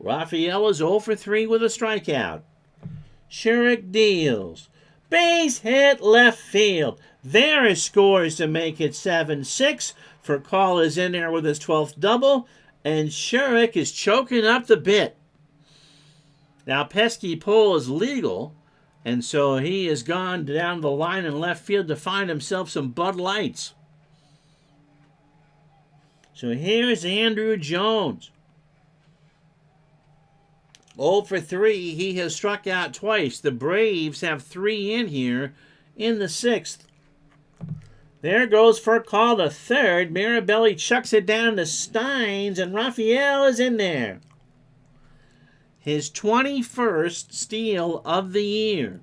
Raphael is 0-for-3 with a strikeout. Shorrock deals. Base hit left field. Varys scores to make it 7-6. Furcal is in there with his 12th double. And Shorrock is choking up the bit. Now, pesky pull is legal. And so he has gone down the line in left field to find himself some Bud Lights. So here's Andrew Jones. 0-for-3, he has struck out twice. The Braves have 3 in here in the 6th. There goes Furcal to third. Mirabelli chucks it down to Steins, and Raphael is in there. His 21st steal of the year.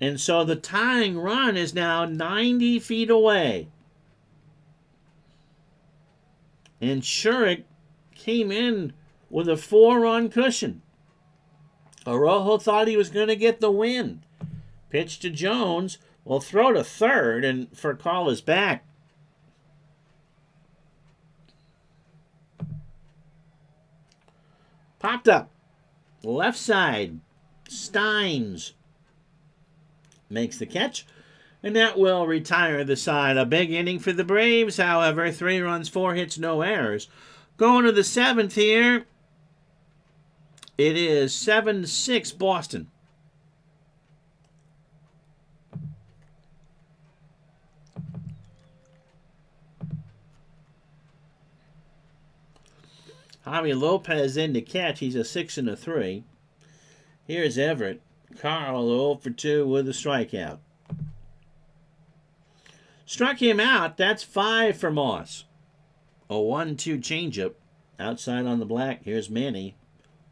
And so the tying run is now 90 feet away. And Shorrock came in with a 4-run cushion. Arrojo thought he was going to get the win. Pitch to Jones. Will throw to third, and Furcal is back. Popped up. Left side. Steins makes the catch. And that will retire the side. A big inning for the Braves, however. 3 runs, 4 hits, no errors. Going to the 7th here. It is 7-6 Boston. Javi Lopez in to catch. He's a 6-3. Here's Everett. Carl 0-for-2 with a strikeout. Struck him out. That's 5 for Moss. A 1-2 changeup. Outside on the black, here's Manny.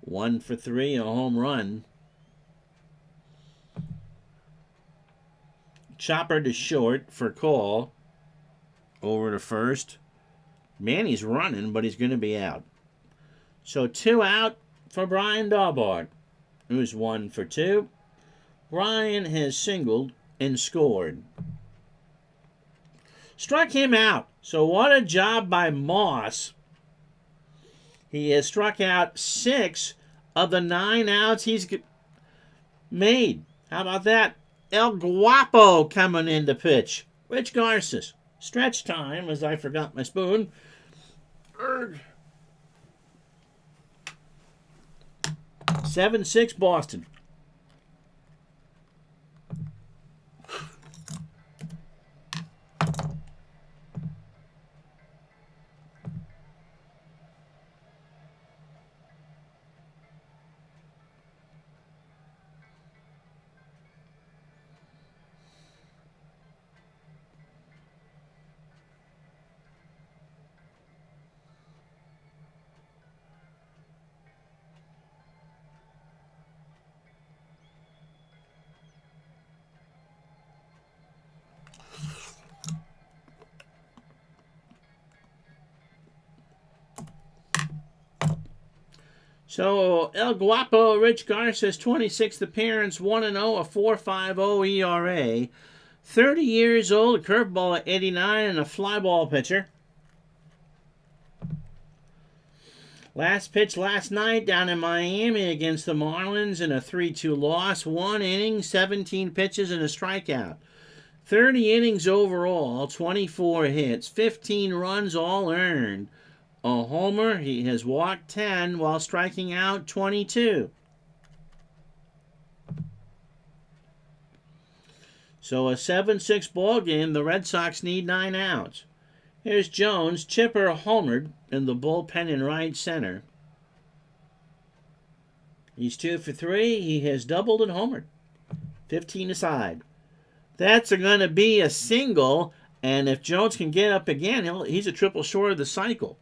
1 for 3, a home run. Chopper to short for Cole. Over to first. Manny's running, but he's going to be out. So 2 out for Brian Dahlbach, who's 1 for 2. Brian has singled and scored. Struck him out. So what a job by Moss. He has struck out 6 of the 9 outs he's made. How about that? El Guapo coming in to pitch. Rich Garces. Stretch time, as I forgot my spoon. 7-6 Boston. So, El Guapo, Rich Garces, 26th appearance, 1-0, a 4.50 ERA. 30 years old, a curveball at 89, and a fly ball pitcher. Last pitch last night down in Miami against the Marlins in a 3-2 loss. 1 inning, 17 pitches, and a strikeout. 30 innings overall, 24 hits, 15 runs all earned. A homer, he has walked 10 while striking out 22. So a 7-6 ball game. The Red Sox need 9 outs. Here's Jones. Chipper homered in the bullpen in right center. He's 2 for 3. He has doubled and homered. 15 aside. That's going to be a single, and if Jones can get up again, he's a triple short of the cycle.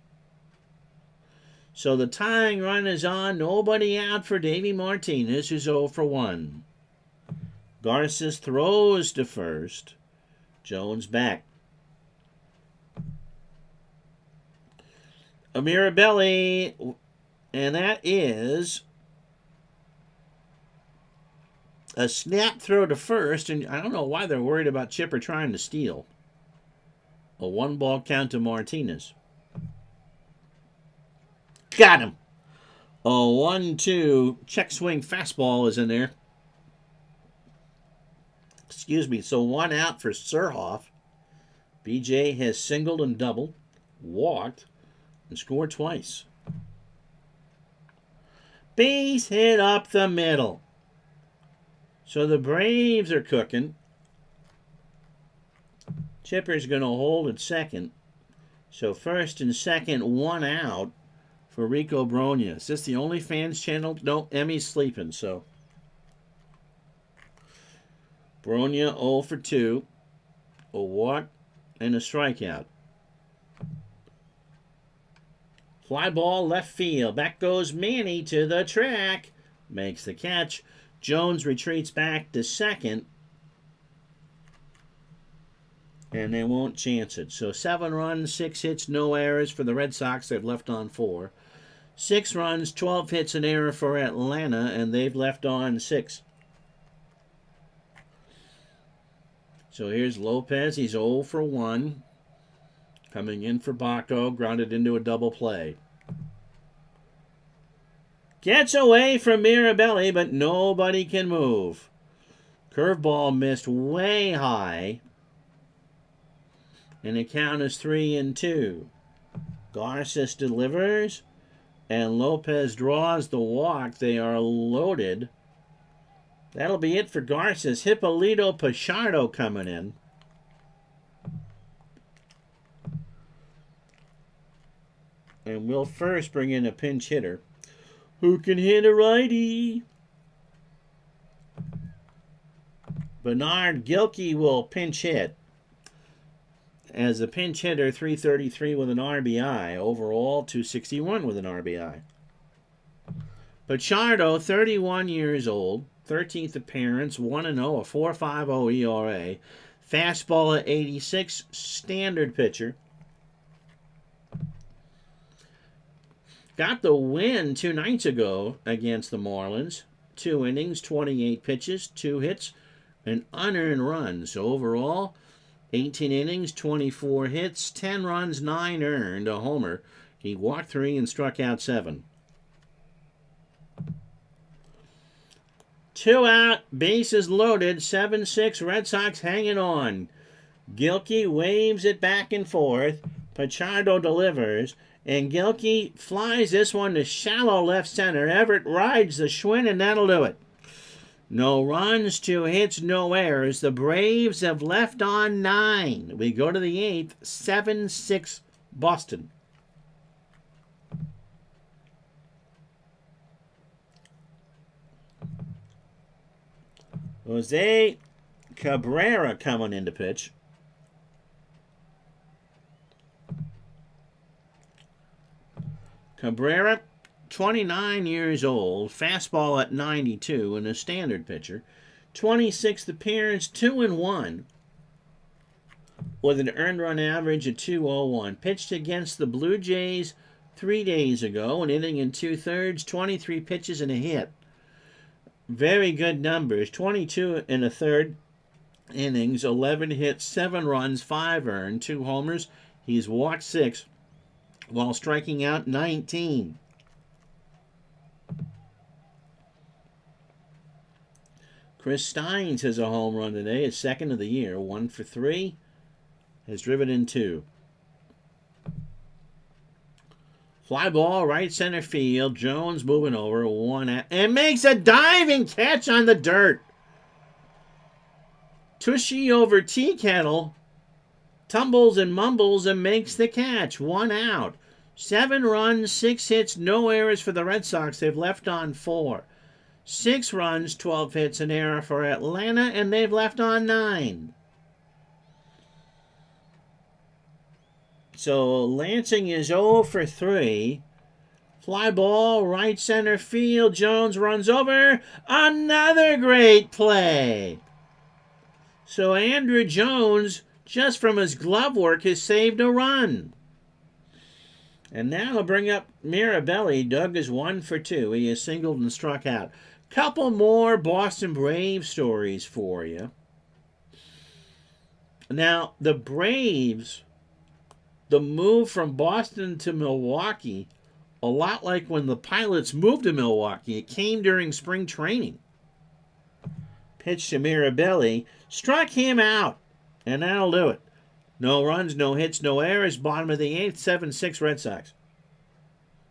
So the tying run is on. Nobody out for Davey Martinez, who's 0 for 1. Garces throws to first. Jones back. A Mirabelli, and that is a snap throw to first, and I don't know why they're worried about Chipper trying to steal. A 1-ball count to Martinez. Got him. A 1-2 check swing fastball is in there. Excuse me. So 1 out for Surhoff. BJ has singled and doubled, walked, and scored twice. Base hit up the middle. So the Braves are cooking. Chipper's going to hold at second. So first and second, 1 out for Rico Bronya. Is this the only fans channel? No, Emmy's sleeping, so. Bronya 0 for 2. A walk and a strikeout. Fly ball left field. Back goes Manny to the track. Makes the catch. Jones retreats back to second. And they won't chance it. So 7 runs, 6 hits, no errors for the Red Sox. They've left on 4. 6 runs, 12 hits, an error for Atlanta, and they've left on 6. So here's Lopez. He's 0 for 1. Coming in for Baco. Grounded into a double play. Gets away from Mirabelli, but nobody can move. Curveball missed way high. And the count is 3-2. Garces delivers. And Lopez draws the walk. They are loaded. That'll be it for Garces. Hippolito Pachardo coming in. And we'll first bring in a pinch hitter who can hit a righty. Bernard Gilkey will pinch hit. as a pinch hitter, 333 with an RBI. Overall, 261 with an RBI. Pichardo, 31 years old, 13th appearance, 1-0, a 4.50 ERA. Fastball at 86, standard pitcher. Got the win 2 nights ago against the Marlins. 2 innings, 28 pitches, 2 hits, and unearned runs. Overall, 18 innings, 24 hits, 10 runs, 9 earned, a homer. He walked 3 and struck out 7. 2 out, bases loaded, 7-6, Red Sox hanging on. Gilkey waves it back and forth. Pichardo delivers, and Gilkey flies this one to shallow left center. Everett rides the Schwinn, and that'll do it. No runs, 2 hits, no errors. The Braves have left on 9. We go to the 8th, 7-6 Boston. Jose Cabrera coming into pitch. Cabrera, 29 years old, fastball at 92, and a standard pitcher. 26th appearance, 2-1, with an earned run average of 2.01. Pitched against the Blue Jays 3 days ago, an inning and 2/3, 23 pitches and a hit. Very good numbers. 22 1/3 innings, 11 hits, 7 runs, 5 earned, 2 homers. He's walked 6 while striking out 19. Chris Steins has a home run today, his second of the year, 1 for 3. Has driven in 2. Fly ball, right center field. Jones moving over, 1 out, and makes a diving catch on the dirt. Tushy over tea kettle, tumbles and mumbles and makes the catch. 1 out. 7 runs, 6 hits, no errors for the Red Sox. They've left on 4. 6 runs, 12 hits, an error for Atlanta, and they've left on 9. So Lansing is 0 for 3. Fly ball, right center field. Jones runs over. Another great play. So Andrew Jones, just from his glove work, has saved a run. And now he'll bring up Mirabelli. Doug is 1 for 2. He has singled and struck out. Couple more Boston Braves stories for you. Now, the Braves, the move from Boston to Milwaukee, a lot like when the Pilots moved to Milwaukee. It came during spring training. Pitch to Mirabelli, struck him out, and that'll do it. No runs, no hits, no errors. Bottom of the 8th, 7-6 Red Sox.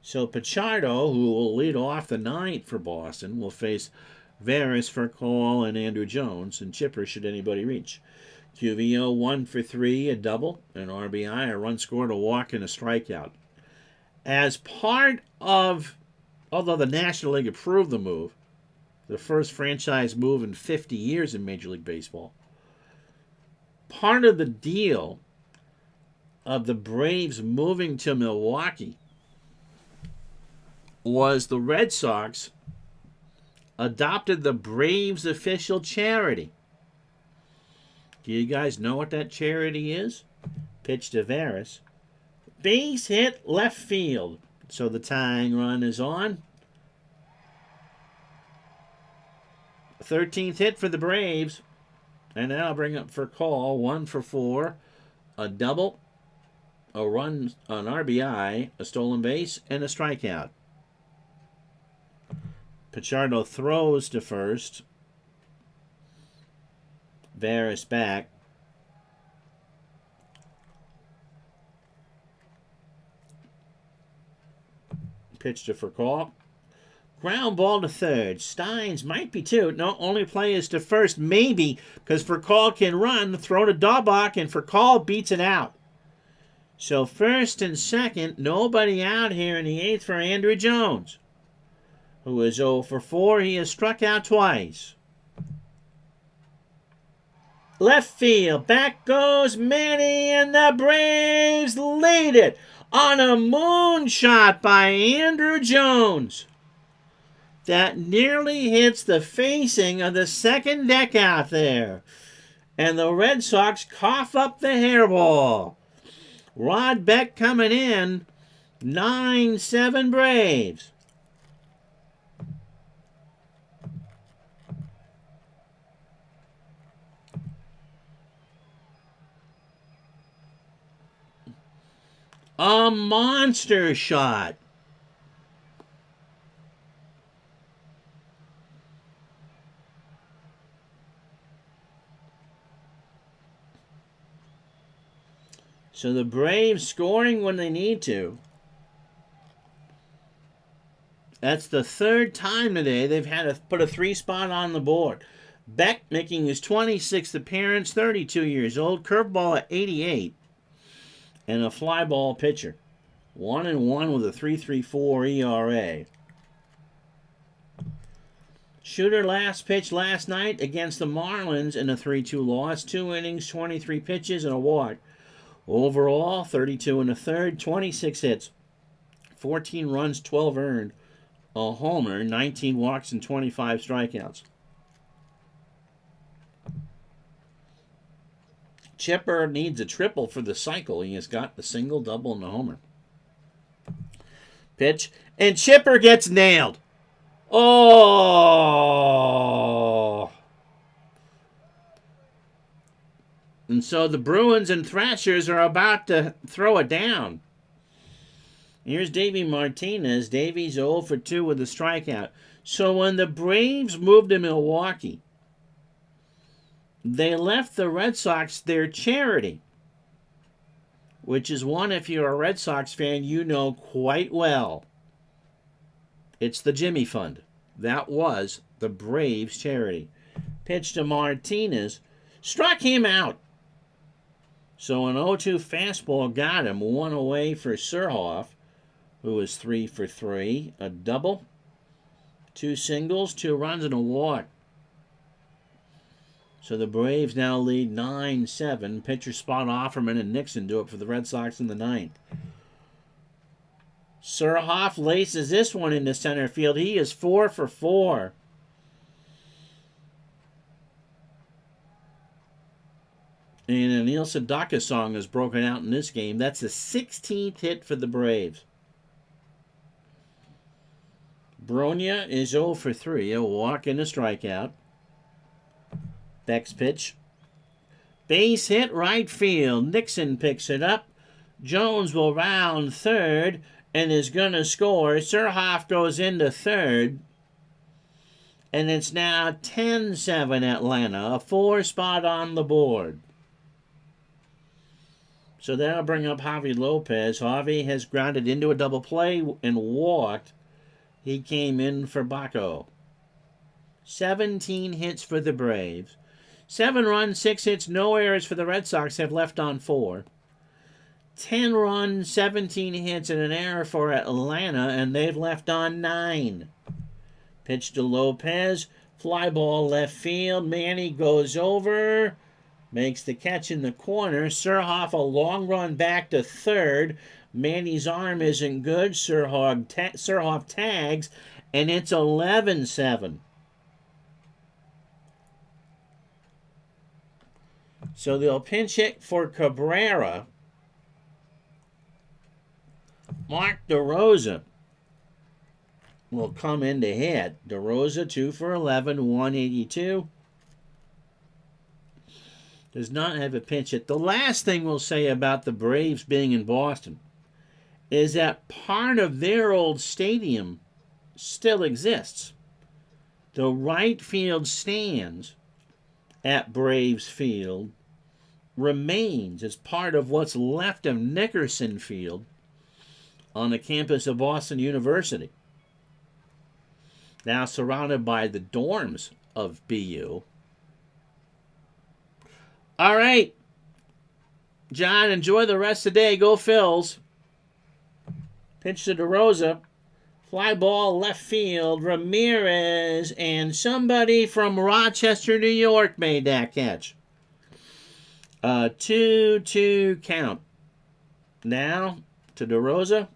So Pichardo, who will lead off the 9th for Boston, will face Veras, Furcal, and Andrew Jones, and Chipper should anybody reach. QVO 1 for 3, a double, an RBI, a run scored, a walk, and a strikeout. As part of, although the National League approved the move, the first franchise move in 50 years in Major League Baseball, part of the deal of the Braves moving to Milwaukee was the Red Sox adopted the Braves official charity. Do you guys know what that charity is? Pitch to Veras. Base hit left field. So the tying run is on. 13th hit for the Braves. And now I'll bring up for call. 1 for 4. A double. A run, an RBI. A stolen base. And a strikeout. Pichardo throws to first. Veras back. Pitch to Furcal. Ground ball to third. Steins might be 2. No, only play is to first. Maybe, because Furcal can run. Throw to Daubach, and Furcal beats it out. So first and second, nobody out here in the 8th for Andrew Jones, who is 0 for 4. He has struck out twice. left field. Back goes Manny, and the Braves lead it on a moonshot by Andrew Jones that nearly hits the facing of the second deck out there. And the Red Sox cough up the hairball. Rod Beck coming in, 9-7 Braves. A monster shot. So the Braves scoring when they need to. That's the third time today they've had to put a 3 spot on the board. Beck making his 26th appearance, 32 years old. Curveball at 88. And a fly ball pitcher. 1-1 with a 3.34 ERA. Shooter last pitch last night against the Marlins in a 3-2 loss. 2 innings, 23 pitches, and a walk. Overall, 32 1/3, 26 hits, 14 runs, 12 earned, a homer, 19 walks, and 25 strikeouts. Chipper needs a triple for the cycle. He has got the single, double, and the homer. Pitch, and Chipper gets nailed. Oh! And so the Bruins and Thrashers are about to throw it down. Here's Davey Martinez. Davey's 0 for 2 with a strikeout. So when the Braves moved to Milwaukee, they left the Red Sox their charity, which is one, if you're a Red Sox fan, you know quite well. It's the Jimmy Fund. That was the Braves charity. Pitch to Martinez. Struck him out. So an 0-2 fastball got him. 1 away for Surhoff, who was 3 for 3. A double, 2 singles, 2 runs, and a walk. So the Braves now lead 9-7. Pitcher spot Offerman and Nixon do it for the Red Sox in the 9th. Surhoff laces this one into center field. He is 4 for 4. And a Neil Sedaka song is broken out in this game. That's the 16th hit for the Braves. Bronya is 0 for 3. A walk and a strikeout. Beck's pitch. Base hit right field. Nixon picks it up. Jones will round third and is going to score. Surhoff goes into third. And it's now 10-7 Atlanta. A 4 spot on the board. So that'll bring up Javi Lopez. Javi has grounded into a double play and walked. He came in for Baco. 17 hits for the Braves. 7 runs, 6 hits, no errors for the Red Sox, have left on 4. 10 runs, 17 hits, and an error for Atlanta, and they've left on 9. Pitch to Lopez. Fly ball left field. Manny goes over. Makes the catch in the corner. Surhoff a long run back to third. Manny's arm isn't good. Surhoff tags, and it's 11-7. So they'll pinch hit for Cabrera. Mark DeRosa will come in to hit. DeRosa 2 for 11, 182. Does not have a pinch hit. The last thing we'll say about the Braves being in Boston is that part of their old stadium still exists. The right field stands at Braves Field remains as part of what's left of Nickerson Field on the campus of Boston University. Now surrounded by the dorms of BU. All right, John, enjoy the rest of the day. Go Phils. Pitch to DeRosa. Fly ball left field. Ramirez and somebody from Rochester, New York made that catch. 2-2 count. Now to DeRosa.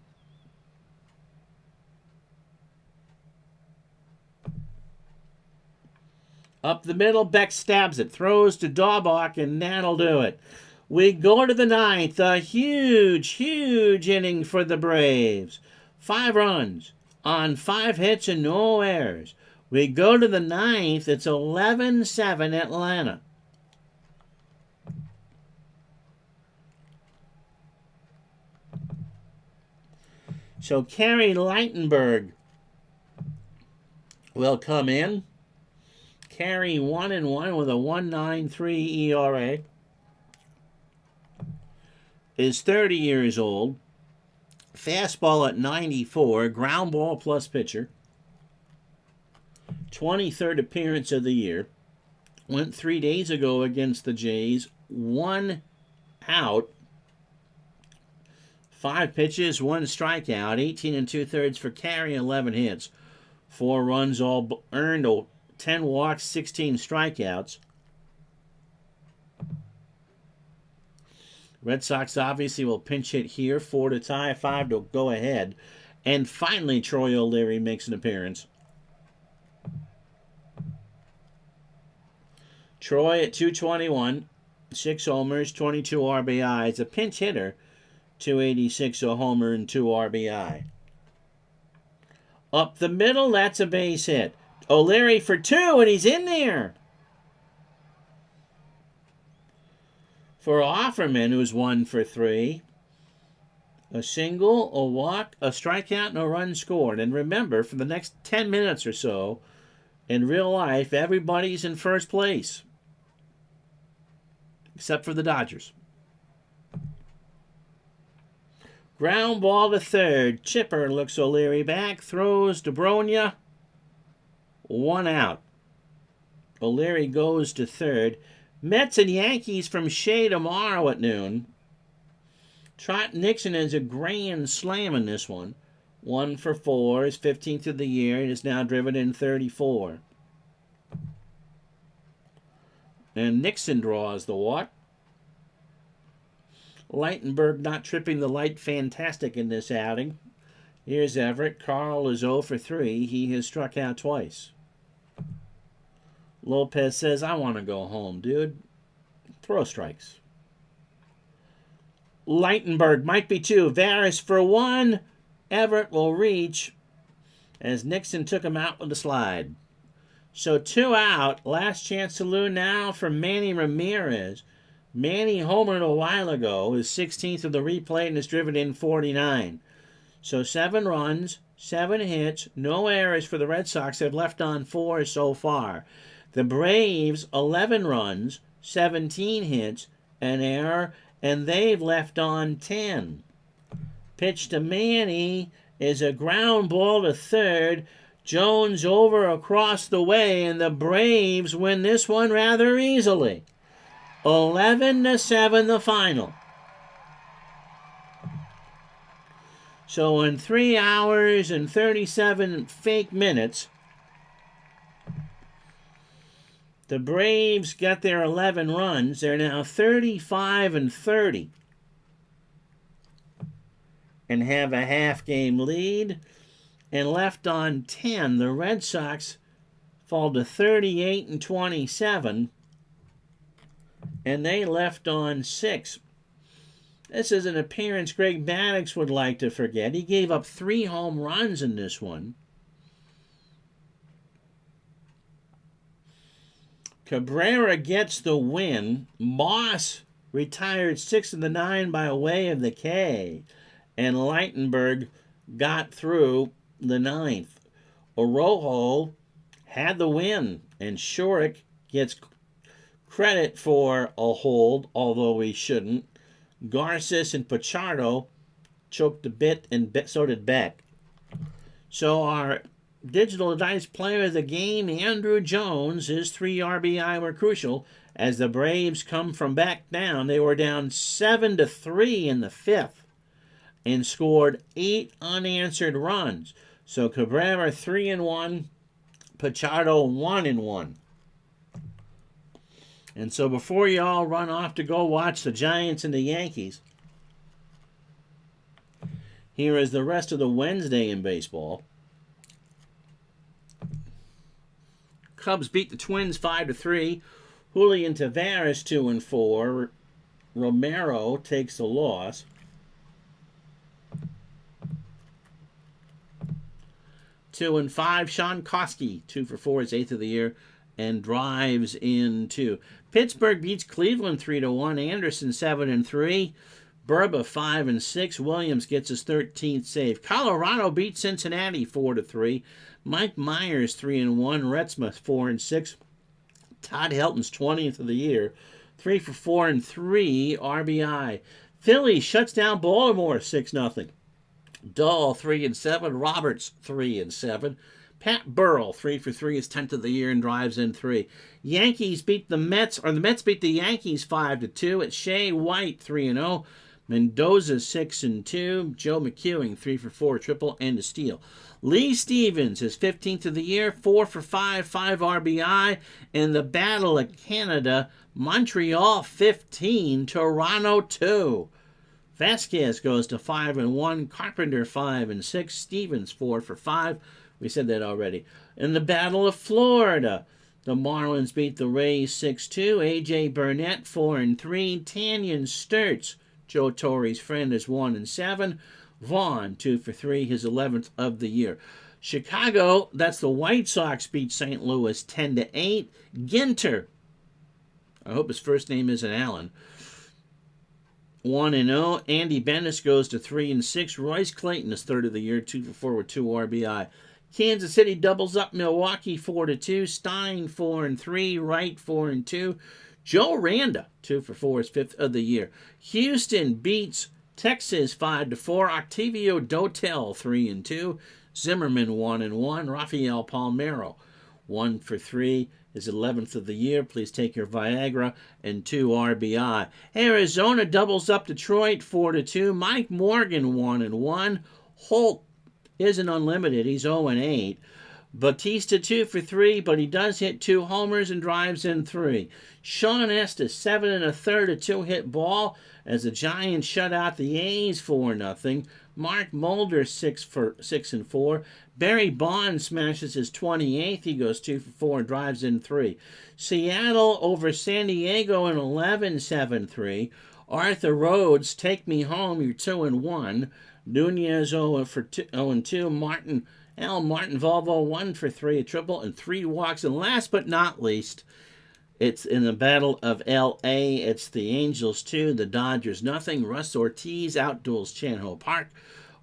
Up the middle, Beck stabs it, throws to Daubach, and that'll do it. We go to the ninth, a huge, huge inning for the Braves. 5 runs on 5 hits and no errors. We go to the ninth, it's 11-7 Atlanta. So Kerry Lightenberg will come in. Kerry 1-1 with a 1.93 ERA. Is 30 years old. Fastball at 94. Ground ball plus pitcher. 23rd appearance of the year. Went 3 days ago against the Jays. 1 out. 5 pitches, 1 strikeout. 18 2/3 for Kerry, 11 hits. 4 runs all earned. 10 walks, 16 strikeouts. Red Sox obviously will pinch hit here, 4 to tie, 5 to go ahead. And finally, Troy O'Leary makes an appearance. Troy at 221, 6 homers, 22 RBIs. A pinch hitter, 286, a homer, and 2 RBI. Up the middle, that's a base hit. O'Leary for 2, and he's in there. For Offerman, who's 1 for 3. A single, a walk, a strikeout, and a run scored. And remember, for the next 10 minutes or so, in real life, everybody's in first place. Except for the Dodgers. Ground ball to third. Chipper looks O'Leary back. Throws to Bronya. 1 out. O'Leary goes to third. Mets and Yankees from Shea tomorrow at noon. Trot Nixon has a grand slam in this one. 1 for 4. His 15th of the year. And is now driven in 34. And Nixon draws the walk. Lightenberg not tripping the light fantastic in this outing. Here's Everett. Carl is 0 for 3. He has struck out twice. Lopez says, I want to go home, dude. Throw strikes. Lightenberg might be 2. Varys for 1. Everett will reach as Nixon took him out with a slide. So 2 out. Last chance to lose now for Manny Ramirez. Manny homered a while ago. His 16th of the replay and is driven in 49. So 7 runs, 7 hits, no errors for the Red Sox. They've left on 4 so far. The Braves, 11 runs, 17 hits, an error, and they've left on 10. Pitch to Manny is a ground ball to third. Jones over across the way, and the Braves win this one rather easily. 11-7 the final. So in 3 hours and 37 fake minutes, the Braves got their 11 runs. They're now 35-30 and have a half-game lead. And left on 10, the Red Sox fall to 38-27, and they left on 6. This is an appearance Greg Maddux would like to forget. He gave up 3 home runs in this one. Cabrera gets the win. Moss retired 6 of the 9 by way of the K. And Lightenberg got through the 9th. Orojo had the win. And Shurik gets credit for a hold, although he shouldn't. Garces and Pichardo choked a bit, and so did Beck. So our digital dice player of the game, Andrew Jones, his 3 RBI were crucial as the Braves come from back down. They were down 7-3 in the 5th and scored 8 unanswered runs. So Cabrera 3-1, Pichardo 1-1. And so before you all run off to go watch the Giants and the Yankees, here is the rest of the Wednesday in baseball. Cubs beat the Twins 5-3. Julian Tavares 2-4. Romero takes the loss. Two and 5. Sean Koski 2-4, his 8th of the year, and drives in 2. Pittsburgh beats Cleveland 3-1. Anderson 7-3. Burba 5-6. Williams gets his 13th save. Colorado beats Cincinnati 4-3. Mike Myers 3-1. Retzma 4-6. Todd Helton's 20th of the year, 3-4 and 3 RBI. Philly shuts down Baltimore 6-0. Dahl 3-7. Roberts 3-7. Pat Burrell 3-3, his 10th of the year, and drives in 3. Yankees beat the Mets, or the Mets beat the Yankees 5-2. It's Shea White 3-0. Mendoza 6-2. Joe McEwing 3-4, triple and a steal. Lee Stevens, his 15th of the year, 4-5, 5 RBI. In the Battle of Canada, Montreal 15, Toronto 2. Vasquez goes to 5-1. Carpenter 5-6. Stevens 4-5. We said that already. In the Battle of Florida, the Marlins beat the Rays 6-2. A.J. Burnett 4-3. Tanyan Sturtz, Joe Torre's friend, is 1-7. Vaughn 2-3, his 11th of the year. Chicago, that's the White Sox, beat St. Louis 10-8. Ginter, I hope his first name isn't Allen, 1-0. Andy Bennis goes to 3-6. Royce Clayton is 3rd of the year, 2-4 with 2 RBI. Kansas City doubles up Milwaukee 4-2. Stein 4-3. Wright 4-2. Joe Randa 2-4, his 5th of the year. Houston beats Texas 5-4. Octavio Dotel 3-2. Zimmerman 1-1. Rafael Palmeiro 1-3, his 11th of the year. Please take your Viagra, and 2 RBI. Arizona doubles up Detroit 4-2. Mike Morgan 1-1. Holt isn't unlimited. He's 0-8. Batista 2-3, but he does hit 2 homers and drives in 3. Sean Estes 7 1/3, a 2-hit ball as the Giants shut out the A's 4-0. Mark Mulder 6-4. Barry Bonds smashes his 28th. He goes 2-4 and drives in 3. Seattle over San Diego in 11-7-3. Arthur Rhodes, take me home. You're 2-1. Nunez 0-2. Al Martin Volvo 1-3, a triple and 3 walks. And last but not least, it's in the Battle of L.A. It's the Angels 2, the Dodgers nothing. Russ Ortiz outduels Chan-Ho Park.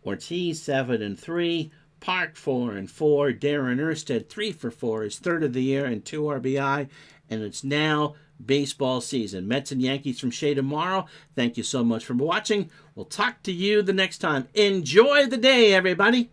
Ortiz 7-3. Park 4-4. Darren Erstad 3-4, his 3rd of the year and 2 RBI. And it's now baseball season. Mets and Yankees from Shea tomorrow. Thank you so much for watching. We'll talk to you the next time. Enjoy the day, everybody.